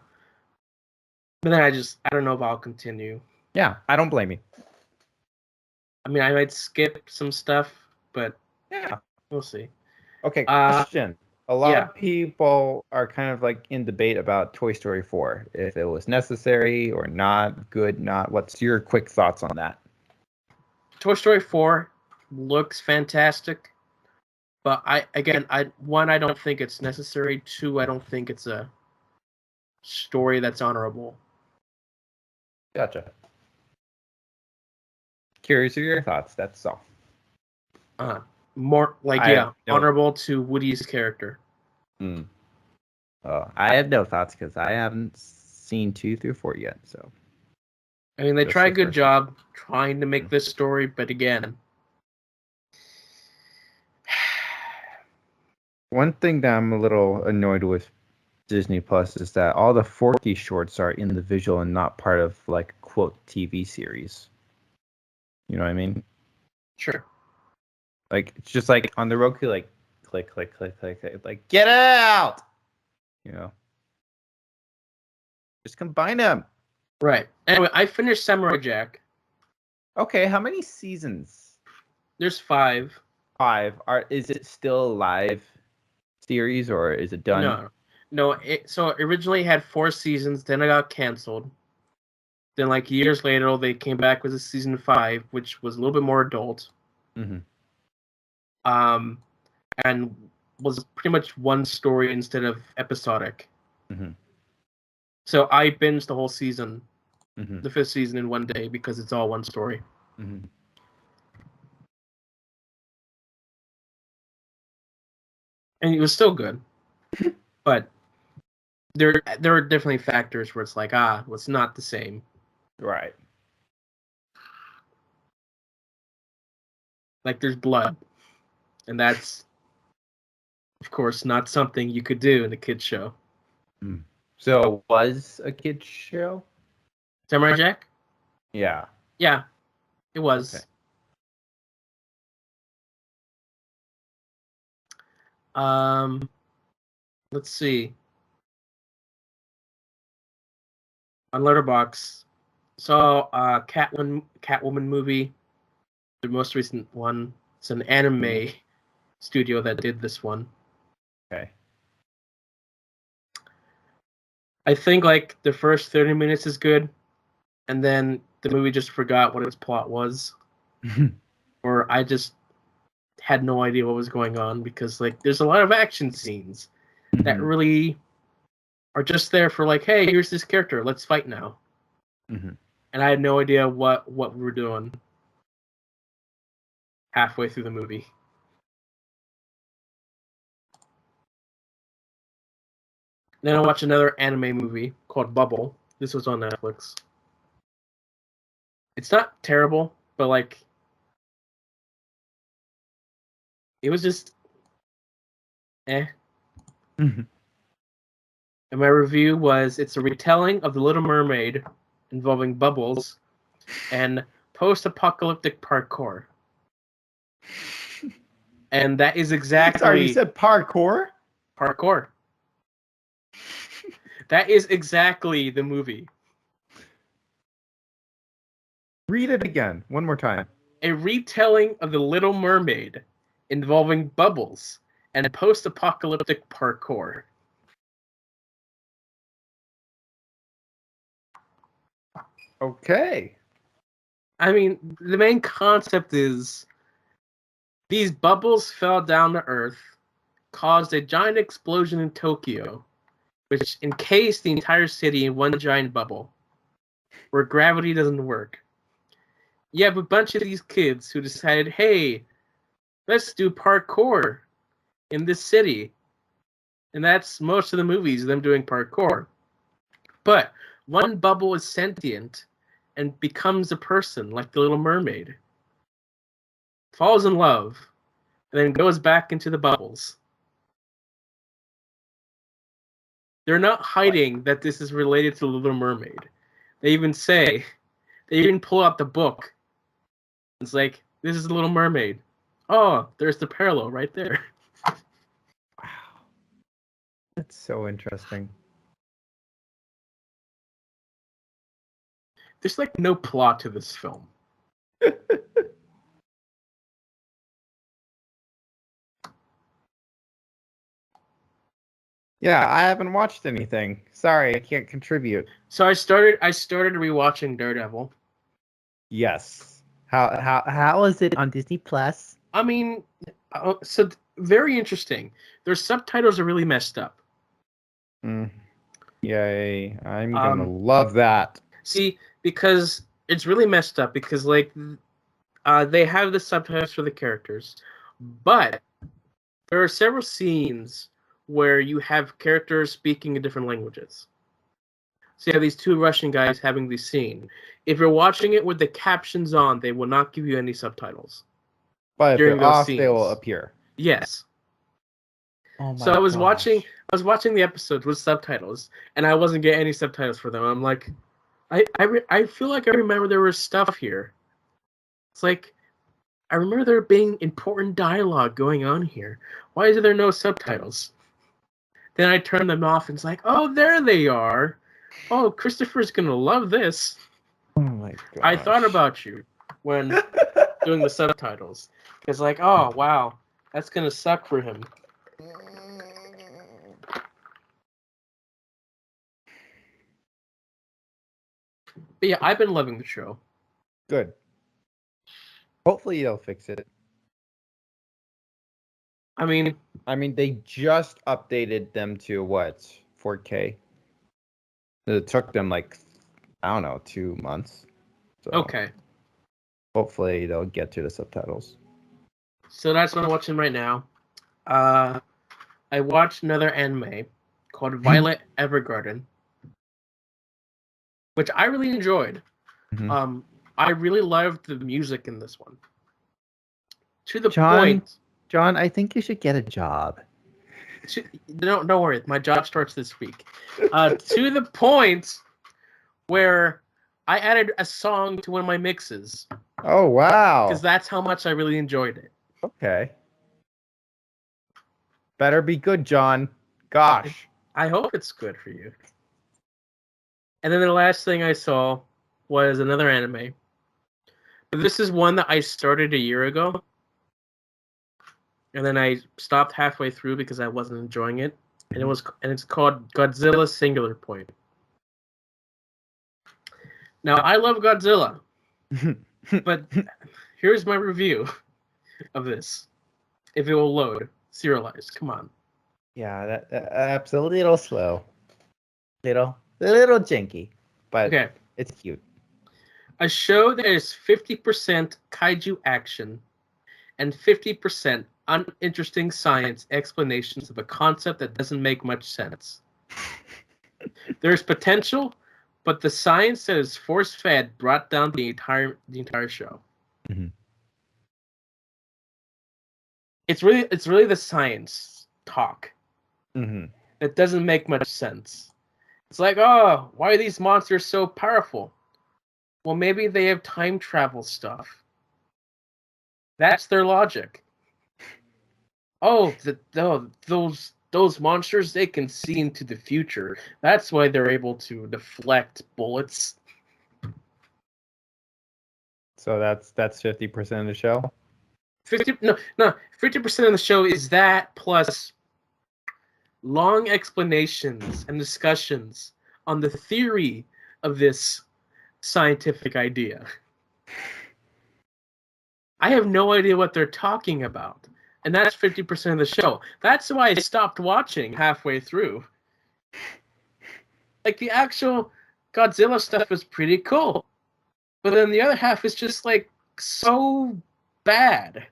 But then I don't know if I'll continue. Yeah, I don't blame you. I mean, I might skip some stuff, but yeah, we'll see. Okay, question. A lot of people are kind of like in debate about Toy Story 4, if it was necessary or not, good, not. What's your quick thoughts on that? Toy Story 4 looks fantastic, but I don't think it's necessary. Two, I don't think it's a story that's honorable. Gotcha. Curious of your thoughts, that's all. More like, honorable to Woody's character. I have no thoughts because I haven't seen 2 through 4 yet. So, I mean, they try a good job trying to make this story, but again, one thing that I'm a little annoyed with Disney Plus is that all the Forky shorts are individual and not part of like quote TV series. You know what I mean? Sure. Like it's just like on the Roku, like click, click, click, click, click, like get out. You know, just combine them. Right. Anyway, I finished Samurai Jack. Okay, how many seasons? There's 5. 5. Is it still a live series or is it done? No. So originally had 4 seasons, then it got canceled. Then like years later, they came back with a season 5, which was a little bit more adult. And was pretty much one story instead of episodic. So I binged the whole season, the 5th season in one day because it's all one story. And it was still good, but there are definitely factors where it's like, it's not the same. Right. Like there's blood, and that's, of course, not something you could do in a kids show. So it was a kids show? Samurai Jack? Yeah. Yeah, it was. Okay. Let's see. On Letterboxd, saw Catwoman movie, the most recent one. It's an anime studio that did this one. Okay. I think like the first 30 minutes is good, and then the movie just forgot what its plot was, or I just had no idea what was going on because like there's a lot of action scenes that really are just there for like, hey, here's this character, let's fight now. And I had no idea what we were doing halfway through the movie. Then I watched another anime movie called Bubble. This was on Netflix. It's not terrible, but like it was just eh. And my review was it's a retelling of The Little Mermaid involving bubbles and post-apocalyptic parkour. And that is exactly... Sorry, you said parkour? Parkour. That is exactly the movie. Read it again, one more time. A retelling of The Little Mermaid involving bubbles and post-apocalyptic parkour. Okay. I mean, the main concept is these bubbles fell down to Earth, caused a giant explosion in Tokyo, which encased the entire city in one giant bubble, where gravity doesn't work. You have a bunch of these kids who decided, hey, let's do parkour in this city. And that's most of the movies, them doing parkour. But one bubble is sentient and becomes a person, like the Little Mermaid. Falls in love, and then goes back into the bubbles. They're not hiding that this is related to the Little Mermaid. They even pull out the book. It's like, this is the Little Mermaid. Oh, there's the parallel right there. Wow. That's so interesting. There's like no plot to this film. Yeah, I haven't watched anything. Sorry, I can't contribute. So I started rewatching Daredevil. Yes. How is it on Disney Plus? I mean, so very interesting. Their subtitles are really messed up. Yay! I'm gonna love that. See, because it's really messed up because like they have the subtitles for the characters, but there are several scenes where you have characters speaking in different languages. So you have these two Russian guys having this scene. If you're watching it with the captions on, they will not give you any subtitles. But if during they're those off, scenes. they will appear. Yes. Oh my So I was gosh. watching the episodes with subtitles, and I wasn't getting any subtitles for them. I'm like, I feel like I remember there was stuff here. It's like, I remember there being important dialogue going on here. Why is there no subtitles? Then I turn them off, and it's like, oh, there they are. Oh, Christopher's gonna love this. Oh my gosh. I thought about you when doing the subtitles. It's like, oh, wow, that's gonna suck for him. But yeah, I've been loving the show. Good. Hopefully they'll fix it. I mean, they just updated them to what? 4K. It took them like, I don't know, 2 months. So okay. hopefully they'll get to the subtitles. So that's what I'm watching right now. I watched another anime called Violet Evergarden, which I really enjoyed. I really loved the music in this one. To the point. John, I think you should get a job. Don't worry, my job starts this week. To the point where I added a song to one of my mixes. Oh, wow. Because that's how much I really enjoyed it. Okay. Better be good, John. Gosh. I hope it's good for you. And then the last thing I saw was another anime. But this is one that I started a year ago. and then I stopped halfway through because I wasn't enjoying it. And it's called Godzilla Singular Point. Now I love Godzilla, but here's my review of this. If it will load, serialized. Come on. Yeah, that's a little slow, a little janky, but Okay. it's cute. A show that is 50% kaiju action and 50% uninteresting science explanations of a concept that doesn't make much sense. There's potential, but the science that is force-fed brought down the entire show. Mm-hmm. It's really the science talk Mm-hmm. that doesn't make much sense. It's like, oh, why are these monsters so powerful? Well, maybe they have time travel stuff. That's their logic. Oh, those monsters, they can see into the future. That's why they're able to deflect bullets. So that's 50% of the show. 50% of the show is that plus long explanations and discussions on the theory of this scientific idea. I have no idea what they're talking about. And that's 50% of the show. That's why I stopped watching halfway through. Like, the actual Godzilla stuff is pretty cool. But then the other half is just, like, so bad.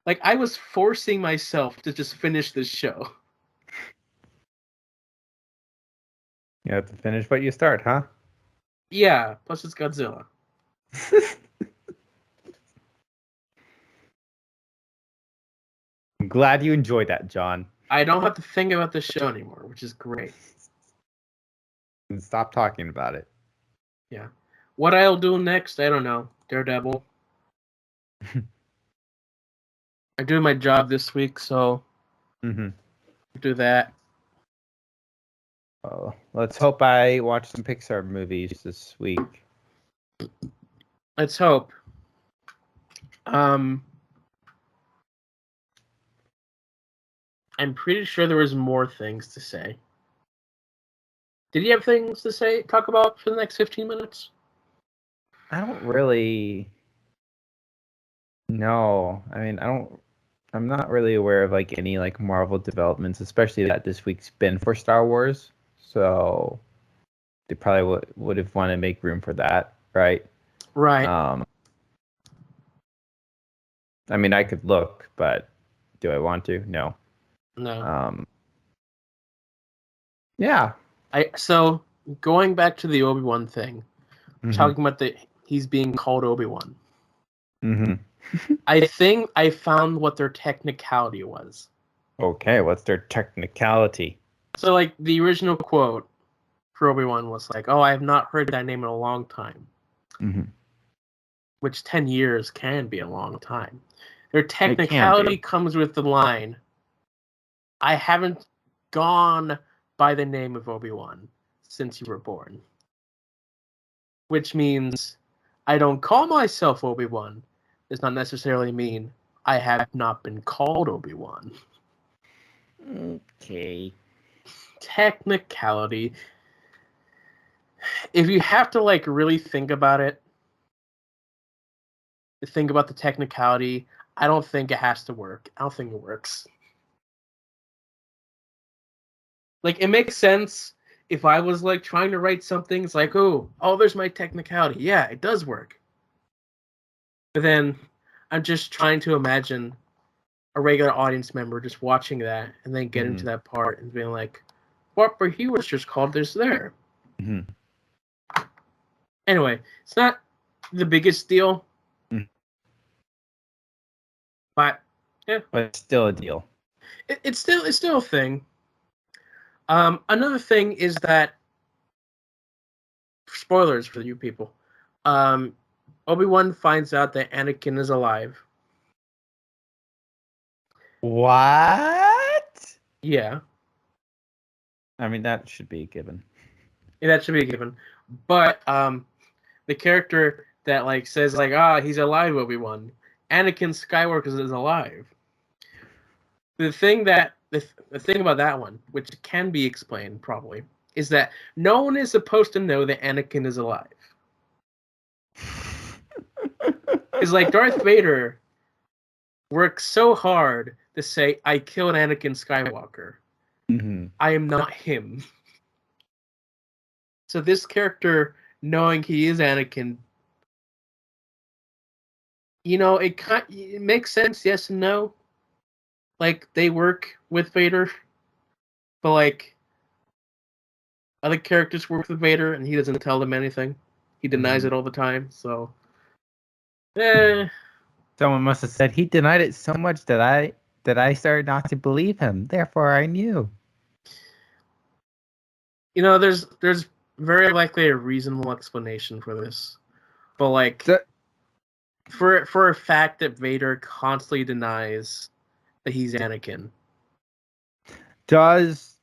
Like, I was forcing myself to just finish this show. You have to finish what you start, huh? Yeah, plus it's Godzilla. I'm glad you enjoyed that, John. I don't have to think about the show anymore, which is great. And stop talking about it. Yeah. What I'll do next, I don't know. Daredevil. I'm doing my job this week, so do that. Oh, let's hope I watch some Pixar movies this week. Let's hope. I'm pretty sure there was more things to say. Did you have things to talk about for the next 15 minutes? I don't really know. I mean, I'm not really aware of like any like Marvel developments, especially that this week's been for Star Wars. So they probably would have wanted to make room for that, right? Right. I mean, I could look, but do I want to? No. No. Yeah. So going back to the Obi-Wan thing, talking about he's being called Obi-Wan. I think I found what their technicality was. Okay, what's their technicality? So, like, the original quote for Obi-Wan was like, "Oh, I have not heard that name in a long time." Which 10 years can be a long time. Their technicality comes with the line, "I haven't gone by the name of Obi-Wan since you were born." Which means I don't call myself Obi-Wan. Does not necessarily mean I have not been called Obi-Wan. Okay. Technicality. If you have to, like, really think about it, think about the technicality, I don't think it has to work. I don't think it works. Like, it makes sense if I was, like, trying to write something. It's like, oh, there's my technicality. Yeah, it does work. But then I'm just trying to imagine a regular audience member just watching that and then getting to that part and being like, what? But he was just called this there. Anyway, it's not the biggest deal. But yeah. But it's still a deal. It's still a thing. Another thing is that, spoilers for you people, Obi-Wan finds out that Anakin is alive. What? Yeah. I mean, that should be a given. Yeah, that should be a given. But the character that, like, says, like, he's alive, Obi-Wan. Anakin Skywalker is alive. the thing that the thing about that one, which can be explained probably, is that no one is supposed to know that Anakin is alive. It's like Darth Vader works so hard to say, "I killed Anakin Skywalker. I am not him." So this character, knowing he is Anakin, it makes sense, yes and no. Like, they work with Vader, but like other characters work with Vader, and he doesn't tell them anything. He denies it all the time. So, Someone must have said he denied it so much that I started not to believe him. Therefore, I knew. There's very likely a reasonable explanation for this, but like for a fact that Vader constantly denies that he's Anakin. Does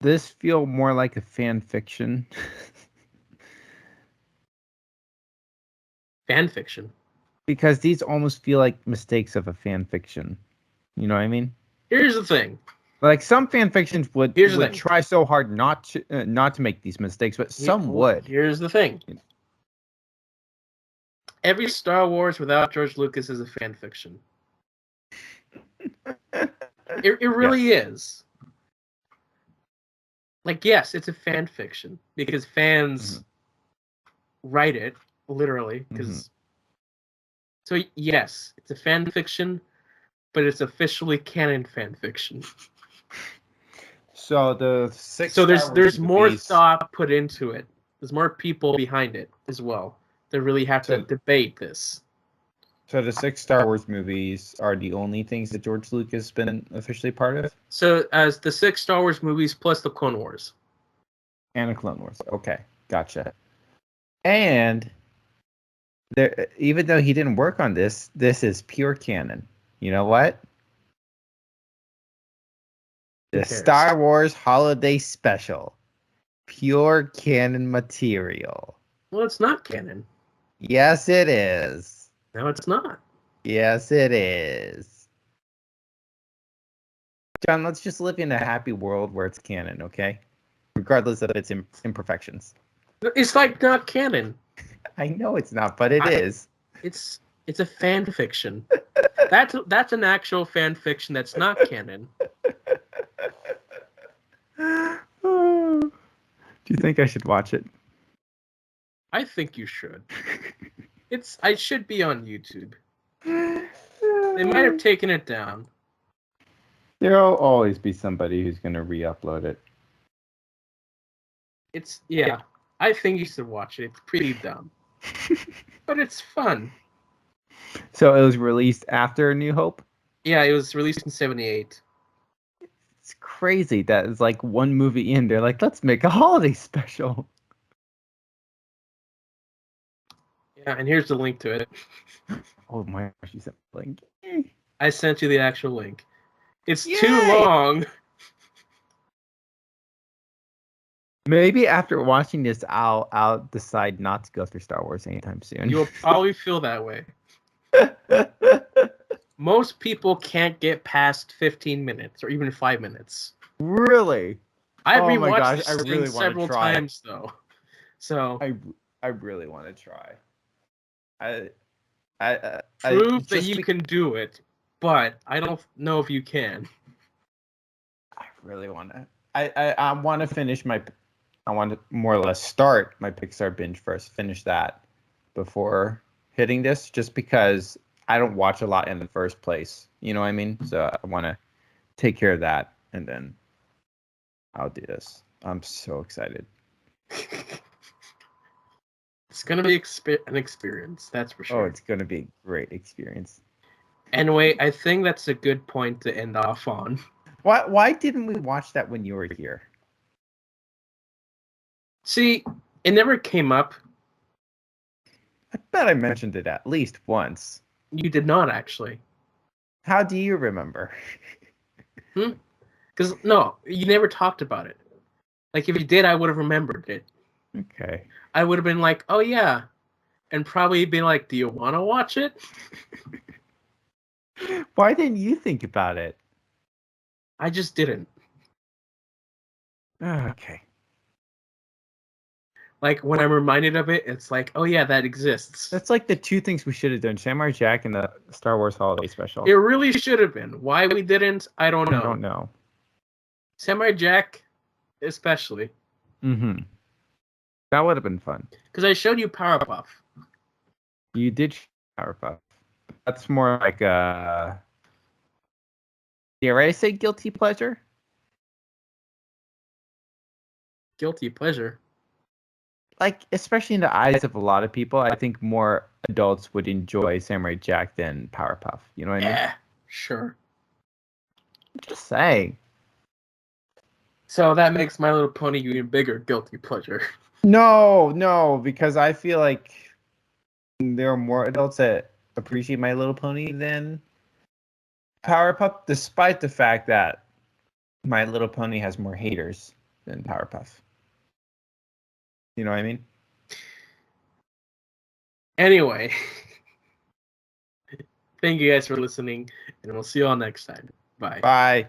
this feel more like a fan fiction? Fan fiction? Because these almost feel like mistakes of a fan fiction. You know what I mean? Here's the thing. Like, some fan fictions would thing. try so hard not to make these mistakes, but some would. Here's the thing. Every Star Wars without George Lucas is a fan fiction. It really is. Like, yes, it's a fan fiction because fans write it literally. So yes, it's a fan fiction, but it's officially canon fan fiction. So there's more thought put into it. There's more people behind it as well. They really have to debate this. So the 6 Star Wars movies are the only things that George Lucas has been officially part of? So as the 6 Star Wars movies plus the Clone Wars. And the Clone Wars. Okay, gotcha. And even though he didn't work on this is pure canon. You know what? The Star Wars Holiday Special. Pure canon material. Well, it's not canon. Yes, it is. No, it's not. Yes, it is. John, let's just live in a happy world where it's canon, okay? Regardless of its imperfections. It's like not canon. I know it's not, but it is. It's a fan fiction. That's an actual fan fiction that's not canon. Do you think I should watch it? I think you should. I should be on YouTube. They might have taken it down. There'll always be somebody who's going to re-upload it. I think you should watch it. It's pretty dumb. But it's fun. So it was released after A New Hope? Yeah, it was released in 1978. It's crazy that it's like one movie in, they're like, let's make a holiday special. Yeah, and here's the link to it. Oh my gosh, you sent the link. I sent you the actual link. It's too long. Maybe after watching this, I'll decide not to go through Star Wars anytime soon. You'll probably feel that way. Most people can't get past 15 minutes or even 5 minutes. Really? I've rewatched this thing several times, though. So I really want to try. Prove that you can do it, but I don't know if you can. I really want to. I want to finish I want to more or less start my Pixar binge first. Finish that before hitting this, just because I don't watch a lot in the first place. You know what I mean? So I want to take care of that, and then I'll do this. I'm so excited. It's going to be an experience, that's for sure. Oh, it's going to be a great experience. Anyway, I think that's a good point to end off on. Why didn't we watch that when you were here? See, it never came up. I bet I mentioned it at least once. You did not, actually. How do you remember? Because, no, you never talked about it. Like, if you did, I would have remembered it. Okay. I would have been like, oh, yeah. And probably been like, do you want to watch it? Why didn't you think about it? I just didn't. Okay. Like, when I'm reminded of it, it's like, oh yeah, that exists. That's like the two things we should have done: Samurai Jack and the Star Wars Holiday Special. It really should have been. Why we didn't, I don't know. I don't know. Samurai Jack, especially. Mm-hmm. That would have been fun. Because I showed you Powerpuff. You did Powerpuff. That's more like a. Dare I say guilty pleasure? Guilty pleasure. Like, especially in the eyes of a lot of people, I think more adults would enjoy Samurai Jack than Powerpuff. You know what I mean? Yeah, sure. Just saying. So that makes My Little Pony even bigger guilty pleasure. No, because I feel like there are more adults that appreciate My Little Pony than Powerpuff, despite the fact that My Little Pony has more haters than Powerpuff. You know what I mean? Anyway, thank you guys for listening, and we'll see you all next time. Bye. Bye.